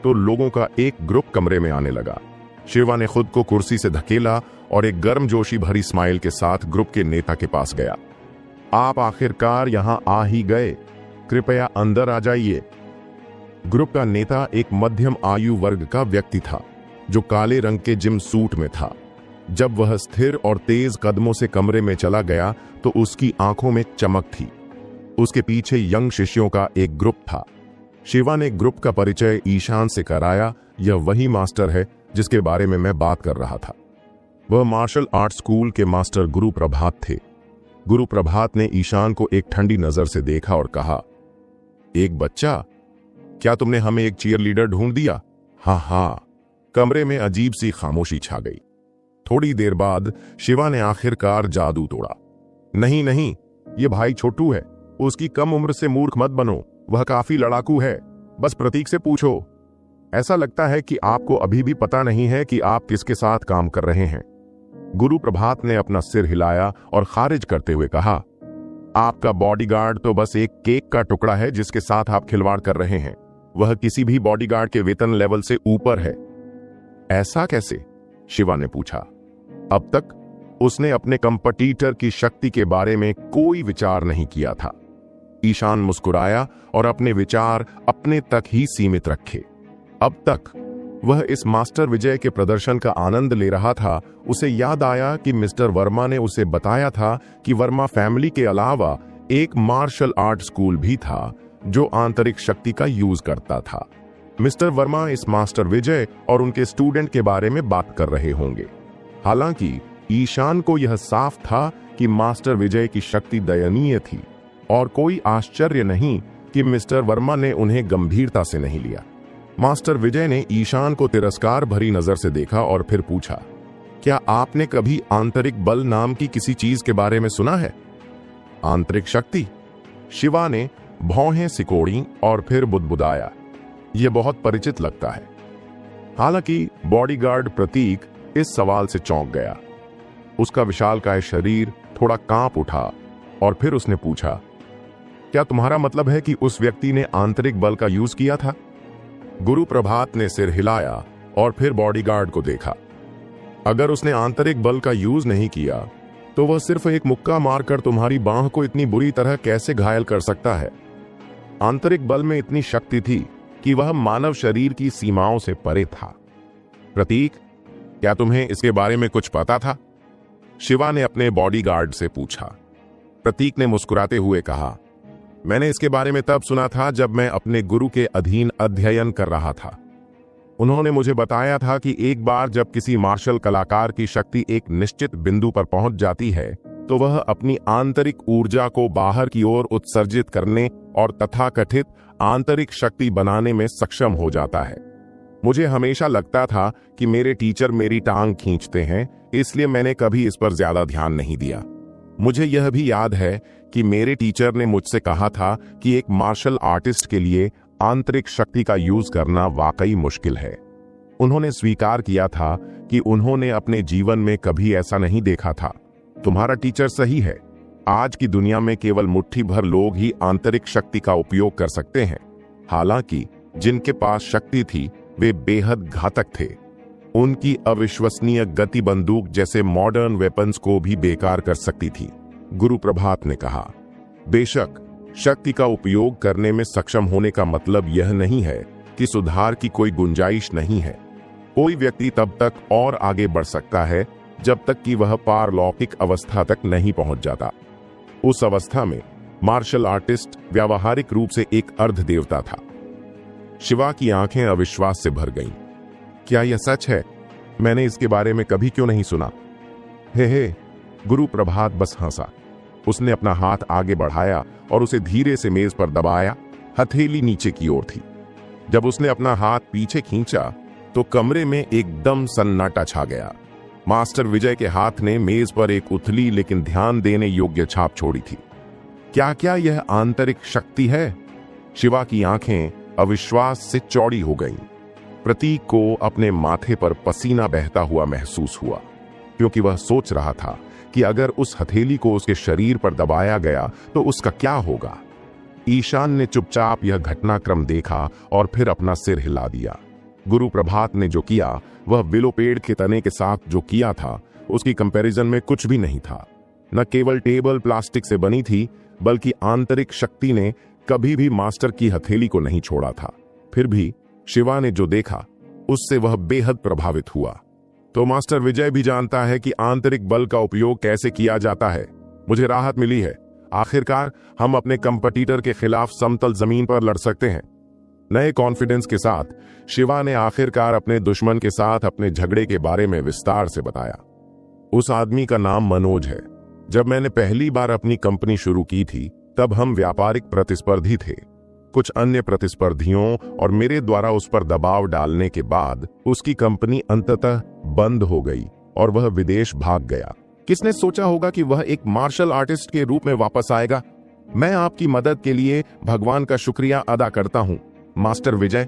तो लोगों का एक ग्रुप कमरे में आने लगा। शिवा ने खुद को कुर्सी से धकेला और एक गर्मजोशी भरी स्माइल के साथ ग्रुप के नेता के पास गया। आप आखिरकार यहां आ ही गए, कृपया अंदर आ जाइए। ग्रुप का नेता एक मध्यम आयु वर्ग का व्यक्ति था जो काले रंग के जिम सूट में था। जब वह स्थिर और तेज कदमों से कमरे में चला गया तो उसकी आंखों में चमक थी। उसके पीछे यंग शिष्यों का एक ग्रुप था। शिवा ने ग्रुप का परिचय ईशान से कराया। यह वही मास्टर है जिसके बारे में मैं बात कर रहा था। वह मार्शल आर्ट स्कूल के मास्टर गुरु प्रभात थे। गुरु प्रभात ने ईशान को एक ठंडी नजर से देखा और कहा, एक बच्चा, क्या तुमने हमें एक चीयर लीडर ढूंढ दिया? हाँ। कमरे में अजीब सी खामोशी छा गई। थोड़ी देर बाद शिवा ने आखिरकार जादू तोड़ा। नहीं, ये भाई छोटू है। उसकी कम उम्र से मूर्ख मत बनो, वह काफी लड़ाकू है। बस प्रतीक से पूछो। ऐसा लगता है कि आपको अभी भी पता नहीं है कि आप किसके साथ काम कर रहे हैं। गुरु प्रभात ने अपना सिर हिलाया और खारिज करते हुए कहा, आपका बॉडीगार्ड तो बस एक केक का टुकड़ा है जिसके साथ आप खिलवाड़ कर रहे हैं। वह किसी भी बॉडीगार्ड के वेतन लेवल से ऊपर है। ऐसा कैसे? शिवा ने पूछा। अब तक उसने अपने कंपटीटर की शक्ति के बारे में कोई विचार नहीं किया था। ईशान मुस्कुराया और अपने विचार अपने तक ही सीमित रखे। अब तक वह इस मास्टर विजय के प्रदर्शन का आनंद ले रहा था। उसे याद आया कि मिस्टर वर्मा ने उसे बताया था कि वर्मा फैमिली के अलावा एक मार्शल आर्ट स्कूल भी था जो आंतरिक शक्ति का यूज करता था। मिस्टर वर्मा इस मास्टर विजय और उनके स्टूडेंट के बारे में बात कर रहे होंगे। हालांकि ईशान को यह साफ था कि मास्टर विजय की शक्ति दयनीय थी और कोई आश्चर्य नहीं कि मिस्टर वर्मा ने उन्हें गंभीरता से नहीं लिया। मास्टर विजय ने ईशान को तिरस्कार भरी नजर से देखा और फिर पूछा, क्या आपने कभी आंतरिक बल नाम की किसी चीज के बारे में सुना है? आंतरिक शक्ति? शिवा ने भौहें सिकोड़ी और फिर बुदबुदाया, यह बहुत परिचित लगता है। हालांकि बॉडीगार्ड प्रतीक इस सवाल से चौंक गया। उसका विशालकाय शरीर थोड़ा कांप उठा और फिर उसने पूछा, क्या तुम्हारा मतलब है कि उस व्यक्ति ने आंतरिक बल का यूज किया था? गुरु प्रभात ने सिर हिलाया और फिर बॉडीगार्ड को देखा। अगर उसने आंतरिक बल का यूज नहीं किया तो वह सिर्फ एक मुक्का मारकर तुम्हारी बांह को इतनी बुरी तरह कैसे घायल कर सकता है? आंतरिक बल में इतनी शक्ति थी कि वह मानव शरीर की सीमाओं से परे था। प्रतीक, क्या तुम्हें इसके बारे में कुछ पता था? शिवा ने अपने बॉडीगार्ड से पूछा। प्रतीक ने मुस्कुराते हुए कहा, मैंने इसके बारे में तब सुना था जब मैं अपने गुरु के अधीन अध्ययन कर रहा था। उन्होंने मुझे बताया था कि एक बार जब किसी मार्शल कलाकार की शक्ति एक निश्चित बिंदु पर पहुंच जाती है तो वह अपनी आंतरिक ऊर्जा को बाहर की ओर उत्सर्जित करने और तथाकथित आंतरिक शक्ति बनाने में सक्षम हो जाता है। मुझे हमेशा लगता था कि मेरे टीचर मेरी टांग खींचते हैं, इसलिए मैंने कभी इस पर ज्यादा ध्यान नहीं दिया। मुझे यह भी याद है कि मेरे टीचर ने मुझसे कहा था कि एक मार्शल आर्टिस्ट के लिए आंतरिक शक्ति का यूज करना वाकई मुश्किल है। उन्होंने स्वीकार किया था कि उन्होंने अपने जीवन में कभी ऐसा नहीं देखा था। तुम्हारा टीचर सही है। आज की दुनिया में केवल मुट्ठी भर लोग ही आंतरिक शक्ति का उपयोग कर सकते हैं। हालांकि जिनके पास शक्ति थी वे बेहद घातक थे। उनकी अविश्वसनीय गति बंदूक जैसे मॉडर्न वेपन्स को भी बेकार कर सकती थी। गुरु प्रभात ने कहा, बेशक शक्ति का उपयोग करने में सक्षम होने का मतलब यह नहीं है कि सुधार की कोई गुंजाइश नहीं है। कोई व्यक्ति तब तक और आगे बढ़ सकता है जब तक कि वह पारलौकिक अवस्था तक नहीं पहुंच जाता। उस अवस्था में मार्शल आर्टिस्ट व्यावहारिक रूप से एक अर्ध देवता था। शिवा की आंखें अविश्वास से भर गईं। क्या यह सच है? मैंने इसके बारे में कभी क्यों नहीं सुना? हे, गुरु प्रभात बस हंसा। उसने अपना हाथ आगे बढ़ाया और उसे धीरे से मेज पर दबाया। हथेली नीचे की ओर थी। जब उसने अपना हाथ पीछे खींचा तो कमरे में एकदम सन्नाटा छा गया। मास्टर विजय के हाथ ने मेज पर एक उथली लेकिन ध्यान देने योग्य छाप छोड़ी थी। क्या यह आंतरिक शक्ति है? शिवा की आंखें अविश्वास से चौड़ी हो गईं। प्रतीक को अपने माथे पर पसीना बहता हुआ महसूस हुआ, क्योंकि वह सोच रहा था कि अगर उस हथेली को उसके शरीर पर दबाया गया तो उसका क्या होगा। ईशान ने चुपचाप यह घटनाक्रम देखा और फिर अपना सिर हिला दिया। गुरु प्रभात ने जो किया वह विलो पेड़ के तने के साथ जो किया था उसकी कंपैरिजन में कुछ भी नहीं था। न केवल टेबल प्लास्टिक से बनी थी, बल्कि आंतरिक शक्ति ने कभी भी मास्टर की हथेली को नहीं छोड़ा था। फिर भी शिवा ने जो देखा उससे वह बेहद प्रभावित हुआ। तो मास्टर विजय भी जानता है कि आंतरिक बल का उपयोग कैसे किया जाता है। मुझे राहत मिली है। आखिरकार हम अपने कंपटीटर के खिलाफ समतल जमीन पर लड़ सकते हैं। नए कॉन्फिडेंस के साथ शिवा ने आखिरकार अपने दुश्मन के साथ अपने झगड़े के बारे में विस्तार से बताया। उस आदमी का नाम मनोज है। जब मैंने पहली बार अपनी कंपनी शुरू की थी तब हम व्यापारिक प्रतिस्पर्धी थे। कुछ अन्य प्रतिस्पर्धियों और मेरे द्वारा उस पर दबाव डालने के बाद उसकी कंपनी अंततः बंद हो गई और वह विदेश भाग गया। किसने सोचा होगा कि वह एक मार्शल आर्टिस्ट के रूप में वापस आएगा? मैं आपकी मदद के लिए भगवान का शुक्रिया अदा करता हूं, मास्टर विजय।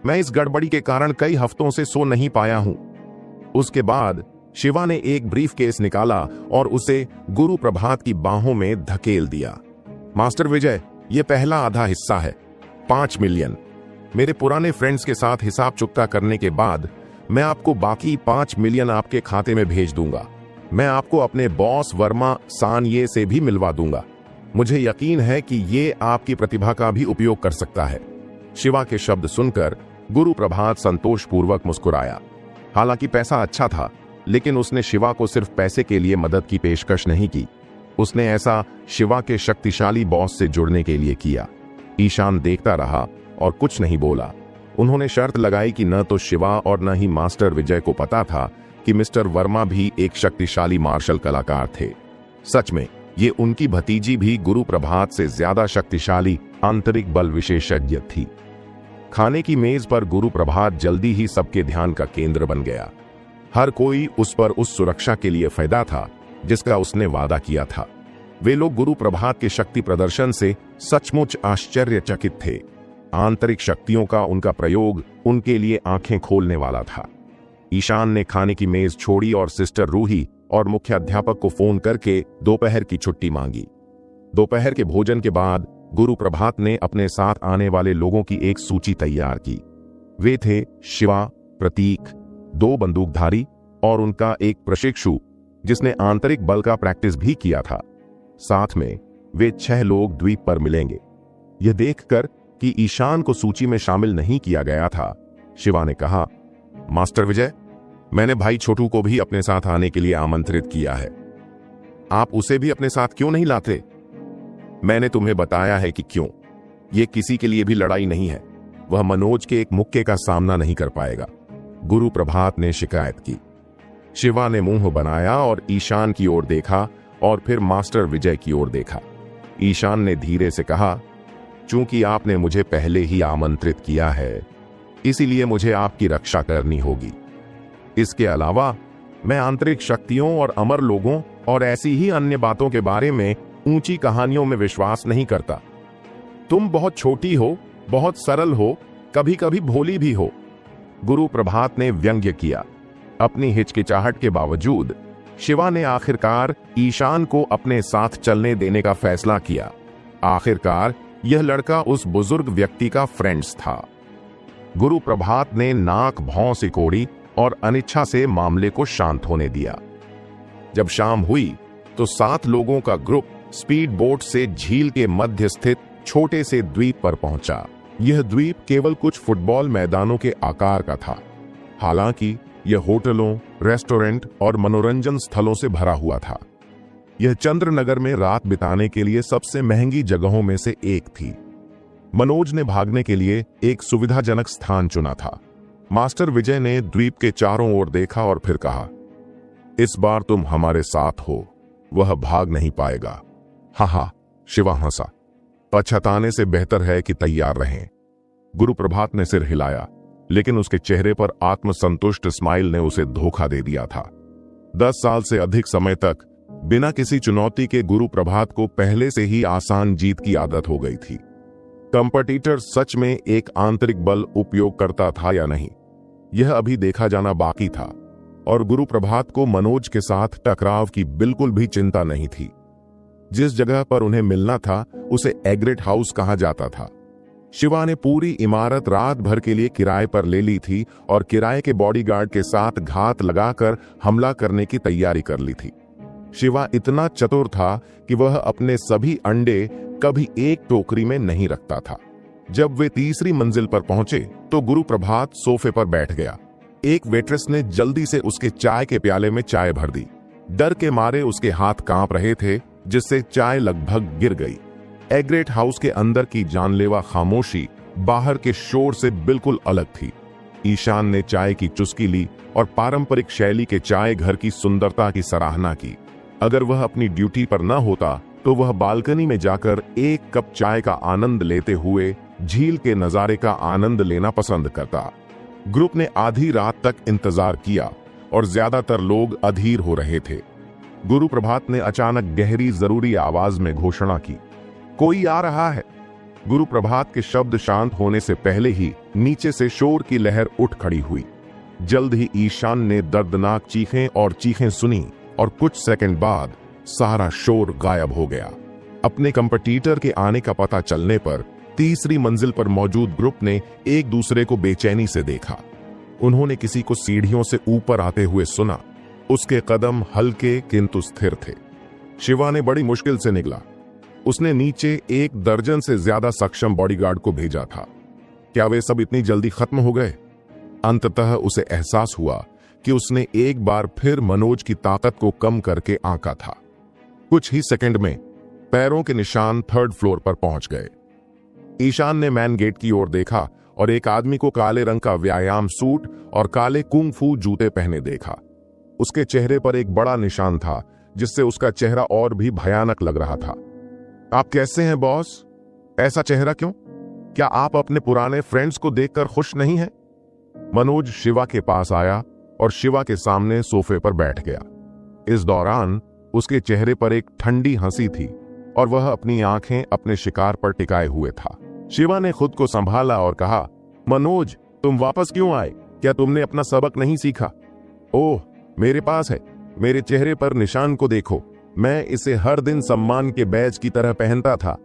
मैं इस गड़बड़ी के कारण कई हफ्तों से सो नहीं पाया हूं। उसके बाद शिवा ने एक ब्रीफकेस निकाला और उसे गुरु प्रभात की बाहों में धकेल दिया। मास्टर विजय, यह पहला आधा हिस्सा है, 5 मिलियन। मेरे पुराने फ्रेंड्स के साथ हिसाब चुकता करने के बाद मैं आपको बाकी 5 मिलियन आपके खाते में भेज दूंगा। मैं आपको अपने बॉस वर्मा सानये से भी मिलवा दूंगा। मुझे यकीन है कि ये आपकी प्रतिभा का भी उपयोग कर सकता है। शिवा के शब्द सुनकर गुरु प्रभात संतोषपूर्वक मुस्कुराया। हालांकि पैसा अच्छा था, लेकिन उसने शिवा को सिर्फ पैसे के लिए मदद की पेशकश नहीं की। उसने ऐसा शिवा के शक्तिशाली बॉस से जुड़ने के लिए किया। ईशान देखता रहा और कुछ नहीं बोला। उन्होंने शर्त लगाई कि न तो शिवा और न ही मास्टर विजय को पता था कि मिस्टर वर्मा भी एक शक्तिशाली मार्शल कलाकार थे। सच में ये उनकी भतीजी भी गुरु प्रभात से ज्यादा शक्तिशाली आंतरिक बल विशेषज्ञ थी। खाने की मेज पर गुरु प्रभात जल्दी ही सबके ध्यान का केंद्र बन गया। हर कोई उस पर उस सुरक्षा के लिए फायदा था जिसका उसने वादा किया था। वे लोग गुरु प्रभात के शक्ति प्रदर्शन से सचमुच आश्चर्यचकित थे। आंतरिक शक्तियों का उनका प्रयोग उनके लिए आंखें खोलने वाला था। ईशान ने खाने की मेज छोड़ी और सिस्टर रूही और मुख्याध्यापक को फोन करके दोपहर की छुट्टी मांगी। दोपहर के भोजन के बाद गुरु प्रभात ने अपने साथ आने वाले लोगों की एक सूची तैयार की। वे थे शिवा, प्रतीक, 2 बंदूकधारी और उनका एक प्रशिक्षु जिसने आंतरिक बल का प्रैक्टिस भी किया था। साथ में वे 6 लोग द्वीप पर मिलेंगे। यह देखकर कि ईशान को सूची में शामिल नहीं किया गया था, शिवा ने कहा, मास्टर विजय, मैंने भाई छोटू को भी अपने साथ आने के लिए आमंत्रित किया है। आप उसे भी अपने साथ क्यों नहीं लाते? मैंने तुम्हें बताया है कि क्यों। यह किसी के लिए भी लड़ाई नहीं है। वह मनोज के एक मुक्के का सामना नहीं कर पाएगा, गुरु प्रभात ने शिकायत की। शिवा ने मुंह बनाया और ईशान की ओर देखा और फिर मास्टर विजय की ओर देखा। ईशान ने धीरे से कहा, चूंकि आपने मुझे पहले ही आमंत्रित किया है, इसीलिए मुझे आपकी रक्षा करनी होगी। इसके अलावा मैं आंतरिक शक्तियों और अमर लोगों और ऐसी ही अन्य बातों के बारे में ऊंची कहानियों में विश्वास नहीं करता। तुम बहुत छोटी हो, बहुत सरल हो, कभी कभी भोली भी हो, गुरु प्रभात ने व्यंग्य किया। अपनी हिचकिचाहट के बावजूद शिवा ने आखिरकार ईशान को अपने साथ चलने देने का फैसला किया। आखिरकार यह लड़का उस बुजुर्ग व्यक्ति का फ्रेंड्स था। गुरु प्रभात ने नाक भौं सिकोड़ी और अनिच्छा से मामले को शांत होने दिया। जब शाम हुई तो 7 लोगों का ग्रुप स्पीड बोट से झील के मध्य स्थित छोटे से द्वीप पर पहुंचा। यह द्वीप केवल कुछ फुटबॉल मैदानों के आकार का था। हालांकि यह होटलों, रेस्टोरेंट और मनोरंजन स्थलों से भरा हुआ था। यह चंद्रनगर में रात बिताने के लिए सबसे महंगी जगहों में से एक थी। मनोज ने भागने के लिए एक सुविधाजनक स्थान चुना था। मास्टर विजय ने द्वीप के चारों ओर देखा और फिर कहा, इस बार तुम हमारे साथ हो, वह भाग नहीं पाएगा। हा, शिवा हंसा। पछताने से बेहतर है कि तैयार रहें। गुरु प्रभात ने सिर हिलाया, लेकिन उसके चेहरे पर आत्मसंतुष्ट स्माइल ने उसे धोखा दे दिया था। 10 साल से अधिक समय तक बिना किसी चुनौती के गुरु प्रभात को पहले से ही आसान जीत की आदत हो गई थी। कंपटीटर सच में एक आंतरिक बल उपयोग करता था या नहीं, यह अभी देखा जाना बाकी था। और गुरु प्रभात को मनोज के साथ टकराव की बिल्कुल भी चिंता नहीं थी। जिस जगह पर उन्हें मिलना था उसे एग्रेट हाउस कहा जाता था। शिवा ने पूरी इमारत रात भर के लिए किराए पर ले ली थी और किराए के बॉडीगार्ड के साथ घात लगाकर हमला करने की तैयारी कर ली थी। शिवा इतना चतुर था कि वह अपने सभी अंडे कभी एक टोकरी में नहीं रखता था। जब वे तीसरी मंजिल पर पहुंचे तो गुरु प्रभात सोफे पर बैठ गया। एक वेट्रेस ने जल्दी से उसके चाय के प्याले में चाय भर दी। डर के मारे उसके हाथ कांप रहे थे, जिससे चाय लगभग गिर गई। एग्रेट हाउस के अंदर की जानलेवा खामोशी बाहर के शोर से बिल्कुल अलग थी। ईशान ने चाय की चुस्की ली और पारंपरिक शैली के चाय घर की सुंदरता की सराहना की। अगर वह अपनी ड्यूटी पर न होता तो वह बालकनी में जाकर एक कप चाय का आनंद लेते हुए झील के नजारे का आनंद लेना पसंद करता। ग्रुप ने आधी रात तक इंतजार किया और ज्यादातर लोग अधीर हो रहे थे। गुरु प्रभात ने अचानक गहरी जरूरी आवाज में घोषणा की, कोई आ रहा है। गुरु प्रभात के शब्द शांत होने से पहले ही नीचे से शोर की लहर उठ खड़ी हुई। जल्द ही ईशान ने दर्दनाक चीखें सुनी और कुछ सेकंड बाद सारा शोर गायब हो गया। अपने कंपटीटर के आने का पता चलने पर तीसरी मंजिल पर मौजूद ग्रुप ने एक दूसरे को बेचैनी से देखा। उन्होंने किसी को सीढ़ियों से ऊपर आते हुए सुना। उसके कदम हल्के किंतु स्थिर थे। शिवा ने बड़ी मुश्किल से निकला। उसने नीचे 1 दर्जन से ज्यादा सक्षम बॉडीगार्ड को भेजा था। क्या वे सब इतनी जल्दी खत्म हो गए? अंततः उसे एहसास हुआ कि उसने एक बार फिर मनोज की ताकत को कम करके आंका था। कुछ ही सेकंड में पैरों के निशान 3rd फ्लोर पर पहुंच गए। ईशान ने मैन गेट की ओर देखा और एक आदमी को काले रंग का व्यायाम सूट और काले कुंग फू जूते पहने देखा। उसके चेहरे पर एक बड़ा निशान था जिससे उसका चेहरा और भी भयानक लग रहा था। आप कैसे हैं बॉस? ऐसा चेहरा क्यों? क्या आप अपने पुराने फ्रेंड्स को देखकर खुश नहीं हैं? मनोज शिवा के पास आया और शिवा के सामने सोफे पर बैठ गया। इस दौरान उसके चेहरे पर एक ठंडी हंसी थी और वह अपनी आंखें अपने शिकार पर टिकाए हुए था। शिवा ने खुद को संभाला और कहा, मनोज, तुम वापस क्यों आए? क्या तुमने अपना सबक नहीं सीखा? ओह, मेरे पास है। मेरे चेहरे पर निशान को देखो। मैं इसे हर दिन सम्मान के बैज की तरह पहनता था।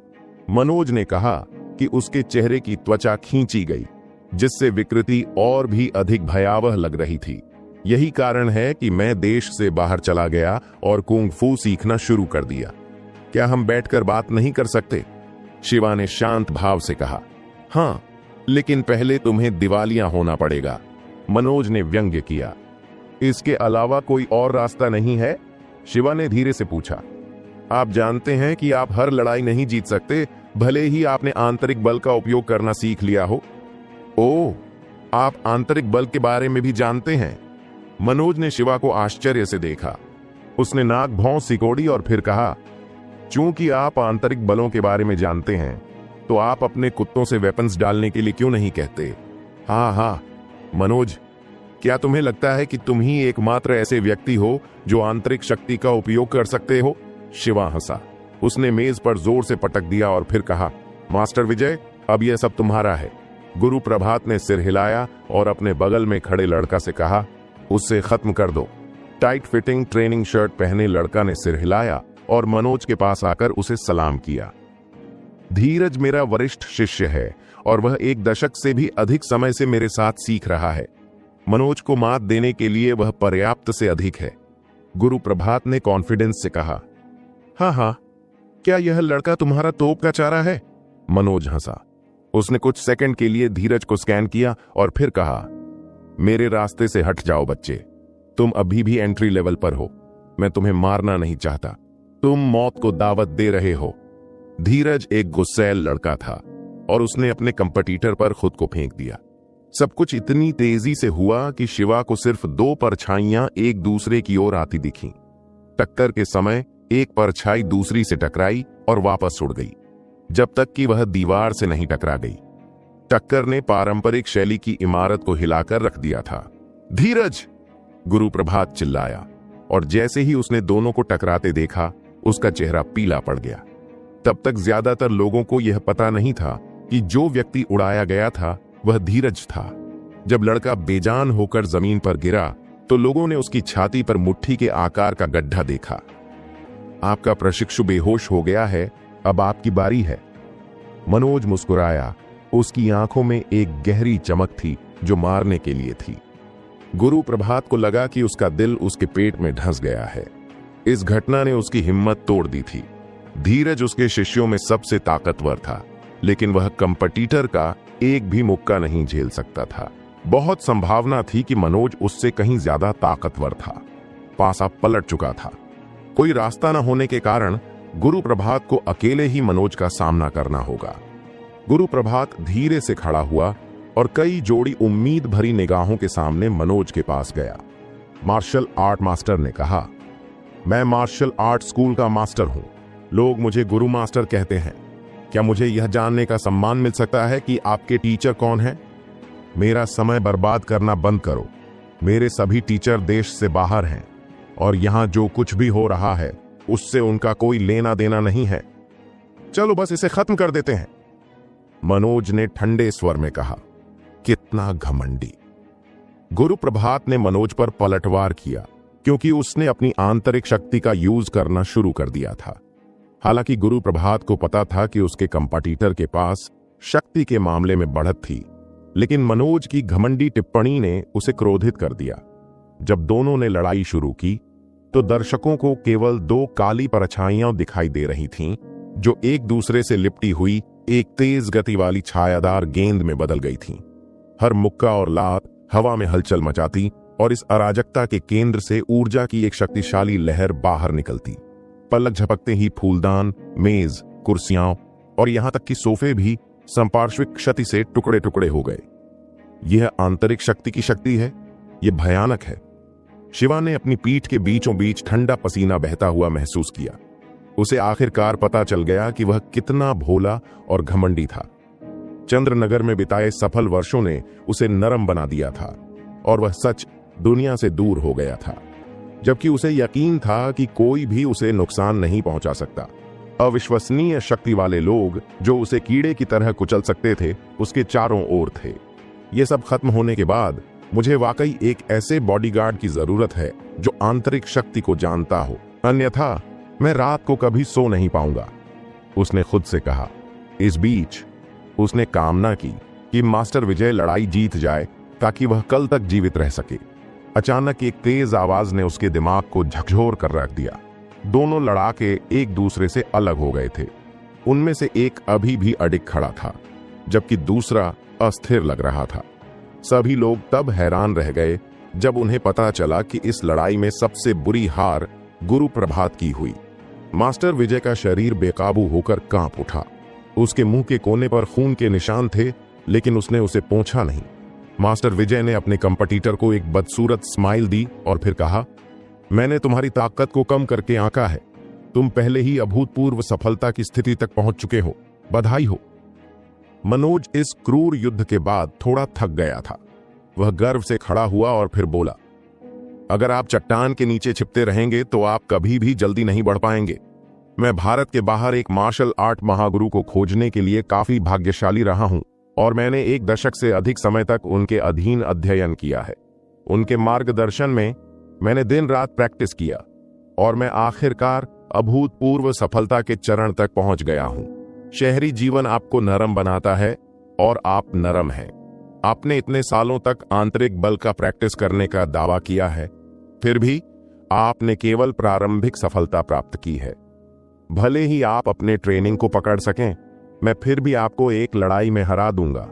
मनोज ने कहा कि उसके चेहरे की त्वचा खींची गई, जिससे विकृति और भी अधिक भयावह लग रही थी। यही कारण है कि मैं देश से बाहर चला गया और कुंग फू सीखना शुरू कर दिया। क्या हम बैठकर बात नहीं कर सकते? शिवा ने शांत भाव से कहा। हाँ, लेकिन पहले तुम्हें दिवालिया होना पड़ेगा, मनोज ने व्यंग्य किया। इसके अलावा कोई और रास्ता नहीं है? शिवा ने धीरे से पूछा। आप जानते हैं कि आप हर लड़ाई नहीं जीत सकते, भले ही आपने आंतरिक बल का उपयोग करना सीख लिया हो। ओह, आप आंतरिक बल के बारे में भी जानते हैं? मनोज ने शिवा को आश्चर्य से देखा। उसने नाक भौं सिकोड़ी और फिर कहा, चूंकि आप आंतरिक बलों के बारे में जानते हैं, तो आप अपने कुत्तों से वेपन्स डालने के लिए क्यों नहीं कहते? हाँ, मनोज, क्या तुम्हें लगता है कि तुम ही एकमात्र ऐसे व्यक्ति हो जो आंतरिक शक्ति का उपयोग कर सकते हो? शिवा हंसा। उसने मेज पर जोर से पटक दिया और फिर कहा, मास्टर विजय, अब यह सब तुम्हारा है। गुरु प्रभात ने सिर हिलाया और अपने बगल में खड़े लड़का से कहा, उससे खत्म कर दो। टाइट फिटिंग ट्रेनिंग शर्ट पहने लड़का ने सिर हिलाया और मनोज के पास आकर उसे सलाम किया। धीरज मेरा वरिष्ठ शिष्य है और वह 1 दशक से भी अधिक समय से मेरे साथ सीख रहा है। मनोज को मात देने के लिए वह पर्याप्त से अधिक है, गुरु प्रभात ने कॉन्फिडेंस से कहा। हाँ, क्या यह लड़का तुम्हारा तोप का चारा है? मनोज हंसा। उसने कुछ सेकंड के लिए धीरज को स्कैन किया और फिर कहा, मेरे रास्ते से हट जाओ बच्चे, तुम अभी भी एंट्री लेवल पर हो। मैं तुम्हें मारना नहीं चाहता, तुम मौत को दावत दे रहे हो। धीरज एक गुस्सैल लड़का था और उसने अपने कंपटीटर पर खुद को फेंक दिया। सब कुछ इतनी तेजी से हुआ कि शिवा को सिर्फ 2 परछाइयां एक दूसरे की ओर आती दिखीं। टक्कर के समय एक परछाई दूसरी से टकराई और वापस उड़ गई, जब तक कि वह दीवार से नहीं टकरा गई। टक्कर ने पारंपरिक शैली की इमारत को हिलाकर रख दिया था। धीरज, गुरु प्रभात चिल्लाया, और जैसे ही उसने दोनों को टकराते देखा, उसका चेहरा पीला पड़ गया। तब तक ज्यादातर लोगों को यह पता नहीं था कि जो व्यक्ति उड़ाया गया था वह धीरज था। जब लड़का बेजान होकर जमीन पर गिरा तो लोगों ने उसकी छाती पर मुट्ठी के आकार का गड्ढा देखा। आपका प्रशिक्षु बेहोश हो गया है, अब आपकी बारी है। मनोज मुस्कुराया। उसकी आंखों में एक गहरी चमक थी जो मारने के लिए थी। गुरु प्रभात को लगा कि उसका दिल उसके पेट में धंस गया है। इस घटना ने उसकी हिम्मत तोड़ दी थी। धीरज उसके शिष्यों में सबसे ताकतवर था, लेकिन वह कंपटीटर का एक भी मुक्का नहीं झेल सकता था। बहुत संभावना थी कि मनोज उससे कहीं ज्यादा ताकतवर था। पासा पलट चुका था। कोई रास्ता न होने के कारण गुरु प्रभात को अकेले ही मनोज का सामना करना होगा। गुरु प्रभात धीरे से खड़ा हुआ और कई जोड़ी उम्मीद भरी निगाहों के सामने मनोज के पास गया। मार्शल आर्ट मास्टर ने कहा, मैं मार्शल आर्ट स्कूल का मास्टर हूं। लोग मुझे गुरु मास्टर कहते हैं। क्या मुझे यह जानने का सम्मान मिल सकता है कि आपके टीचर कौन हैं? मेरा समय बर्बाद करना बंद करो। मेरे सभी टीचर देश से बाहर हैं और यहां जो कुछ भी हो रहा है उससे उनका कोई लेना देना नहीं है। चलो बस इसे खत्म कर देते हैं, मनोज ने ठंडे स्वर में कहा। कितना घमंडी! गुरु प्रभात ने मनोज पर पलटवार किया क्योंकि उसने अपनी आंतरिक शक्ति का यूज करना शुरू कर दिया था। हालांकि गुरु प्रभात को पता था कि उसके कंपटीटर के पास शक्ति के मामले में बढ़त थी, लेकिन मनोज की घमंडी टिप्पणी ने उसे क्रोधित कर दिया। जब दोनों ने लड़ाई शुरू की तो दर्शकों को केवल दो काली परछाइयां दिखाई दे रही थीं, जो एक दूसरे से लिपटी हुई एक तेज गति वाली छायादार गेंद में बदल गई थीं। हर मुक्का और लात हवा में हलचल मचाती और इस अराजकता के केंद्र से ऊर्जा की एक शक्तिशाली लहर बाहर निकलती। पलक झपकते ही फूलदान, मेज, कुर्सियां और यहां तक कि सोफे भी संपार्श्विक क्षति से टुकड़े टुकड़े हो गए। यह आंतरिक शक्ति की शक्ति है, यह भयानक है। शिवा ने अपनी पीठ के बीचों बीच ठंडा पसीना बहता हुआ महसूस किया। उसे आखिरकार पता चल गया कि वह कितना भोला और घमंडी था। चंद्रनगर में बिताए सफल वर्षों ने उसे नरम बना दिया था और वह सच दुनिया से दूर हो गया था, जबकि उसे यकीन था कि कोई भी उसे नुकसान नहीं पहुंचा सकता। अविश्वसनीय शक्ति वाले लोग जो उसे कीड़े की तरह कुचल सकते थे, उसके चारों ओर थे। ये सब खत्म होने के बाद मुझे वाकई एक ऐसे बॉडीगार्ड की जरूरत है जो आंतरिक शक्ति को जानता हो, अन्यथा मैं रात को कभी सो नहीं पाऊंगा, उसने खुद से कहा। इस बीच उसने कामना की कि मास्टर विजय लड़ाई जीत जाए ताकि वह कल तक जीवित रह सके। अचानक एक तेज आवाज ने उसके दिमाग को झकझोर कर रख दिया। दोनों लड़ाके एक दूसरे से अलग हो गए थे। उनमें से एक अभी भी अडिग खड़ा था, जबकि दूसरा अस्थिर लग रहा था। सभी लोग तब हैरान रह गए जब उन्हें पता चला कि इस लड़ाई में सबसे बुरी हार गुरु प्रभात की हुई। मास्टर विजय का शरीर बेकाबू होकर कांप उठा। उसके मुंह के कोने पर खून के निशान थे, लेकिन उसने उसे पोंछा नहीं। मास्टर विजय ने अपने कंपटीटर को एक बदसूरत स्माइल दी और फिर कहा, मैंने तुम्हारी ताकत को कम करके आंका है। तुम पहले ही अभूतपूर्व सफलता की स्थिति तक पहुंच चुके हो। बधाई हो। मनोज इस क्रूर युद्ध के बाद थोड़ा थक गया था। वह गर्व से खड़ा हुआ और फिर बोला, अगर आप चट्टान के नीचे छिपते रहेंगे तो आप कभी भी जल्दी नहीं बढ़ पाएंगे। मैं भारत के बाहर एक मार्शल आर्ट महागुरु को खोजने के लिए काफी भाग्यशाली रहा हूं और मैंने 1 दशक से अधिक समय तक उनके अधीन अध्ययन किया है। उनके मार्गदर्शन में मैंने दिन रात प्रैक्टिस किया और मैं आखिरकार अभूतपूर्व सफलता के चरण तक पहुंच गया हूं। शहरी जीवन आपको नरम बनाता है और आप नरम हैं। आपने इतने सालों तक आंतरिक बल का प्रैक्टिस करने का दावा किया है, फिर भी आपने केवल प्रारंभिक सफलता प्राप्त की है। भले ही आप अपने ट्रेनिंग को पकड़ सकें, मैं फिर भी आपको एक लड़ाई में हरा दूंगा।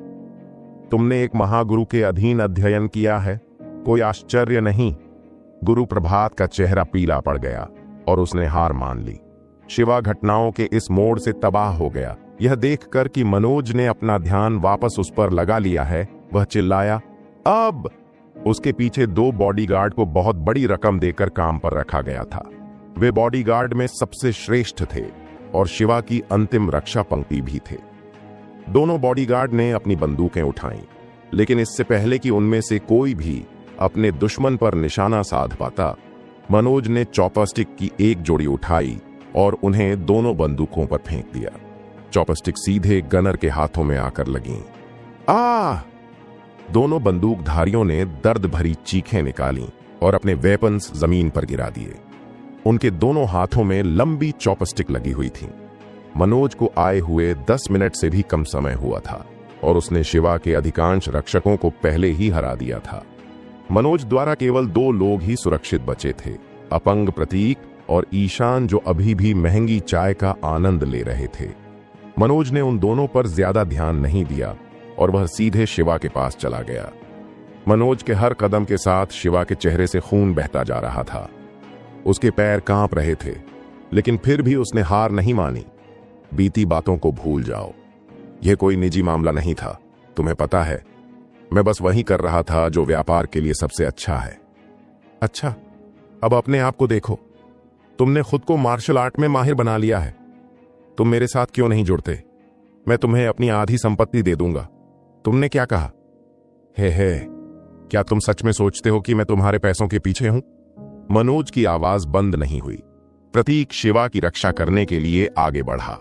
तुमने एक महागुरु के अधीन अध्ययन किया है, कोई आश्चर्य नहीं। गुरु प्रभात का चेहरा पीला पड़ गया और उसने हार मान ली। शिवा घटनाओं के इस मोड़ से तबाह हो गया। यह देखकर कि मनोज ने अपना ध्यान वापस उस पर लगा लिया है, वह चिल्लाया, अब। उसके पीछे 2 बॉडीगार्ड को बहुत बड़ी रकम देकर काम पर रखा गया था। वे बॉडीगार्ड में सबसे श्रेष्ठ थे और शिवा की अंतिम रक्षा पंक्ति भी थे। दोनों बॉडीगार्ड ने अपनी बंदूकें उठाईं, लेकिन इससे पहले कि उनमें से कोई भी अपने दुश्मन पर निशाना साध पाता, मनोज ने चॉपस्टिक की एक जोड़ी उठाई और उन्हें दोनों बंदूकों पर फेंक दिया। चॉपस्टिक सीधे गनर के हाथों में आकर लगीं। आ! दोनों बंदूकधारियों ने दर्द भरी चीखें निकालीं और अपने वेपन्स जमीन पर गिरा दिए। उनके दोनों हाथों में लंबी चॉपस्टिक लगी हुई थी। मनोज को आए हुए 10 मिनट से भी कम समय हुआ था और उसने शिवा के अधिकांश रक्षकों को पहले ही हरा दिया था। मनोज द्वारा केवल 2 लोग ही सुरक्षित बचे थे, अपंग प्रतीक और ईशान, जो अभी भी महंगी चाय का आनंद ले रहे थे। मनोज ने उन दोनों पर ज्यादा ध्यान नहीं दिया और वह सीधे शिवा के पास चला गया। मनोज के हर कदम के साथ शिवा के चेहरे से खून बहता जा रहा था। उसके पैर कांप रहे थे, लेकिन फिर भी उसने हार नहीं मानी। बीती बातों को भूल जाओ, यह कोई निजी मामला नहीं था। तुम्हें पता है, मैं बस वही कर रहा था जो व्यापार के लिए सबसे अच्छा है। अच्छा, अब अपने आप को देखो। तुमने खुद को मार्शल आर्ट में माहिर बना लिया है। तुम मेरे साथ क्यों नहीं जुड़ते? मैं तुम्हें अपनी आधी संपत्ति दे दूंगा। तुमने क्या कहा? हे, क्या तुम सच में सोचते हो कि मैं तुम्हारे पैसों के पीछे हूं? मनोज की आवाज बंद नहीं हुई। प्रतीक शिवा की रक्षा करने के लिए आगे बढ़ा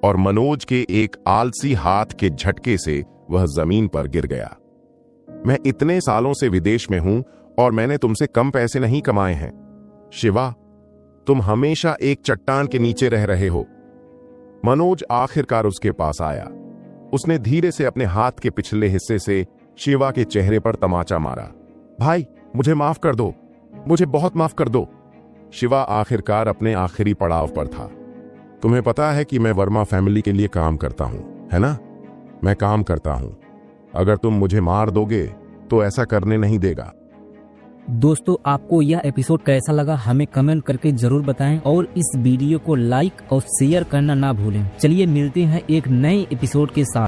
और मनोज के एक आलसी हाथ के झटके से वह जमीन पर गिर गया। मैं इतने सालों से विदेश में हूं और मैंने तुमसे कम पैसे नहीं कमाए हैं। शिवा, तुम हमेशा एक चट्टान के नीचे रह रहे हो। मनोज आखिरकार उसके पास आया। उसने धीरे से अपने हाथ के पिछले हिस्से से शिवा के चेहरे पर तमाचा मारा। भाई, मुझे माफ कर दो, मुझे बहुत माफ कर दो। शिवा आखिरकार अपने आखिरी पड़ाव पर था। तुम्हें पता है कि मैं वर्मा फैमिली के लिए काम करता हूं, है ना? मैं काम करता हूं। अगर तुम मुझे मार दोगे तो ऐसा करने नहीं देगा। दोस्तों, आपको यह एपिसोड कैसा लगा हमें कमेंट करके जरूर बताएं और इस वीडियो को लाइक और शेयर करना ना भूलें। चलिए मिलते हैं एक नए एपिसोड के साथ।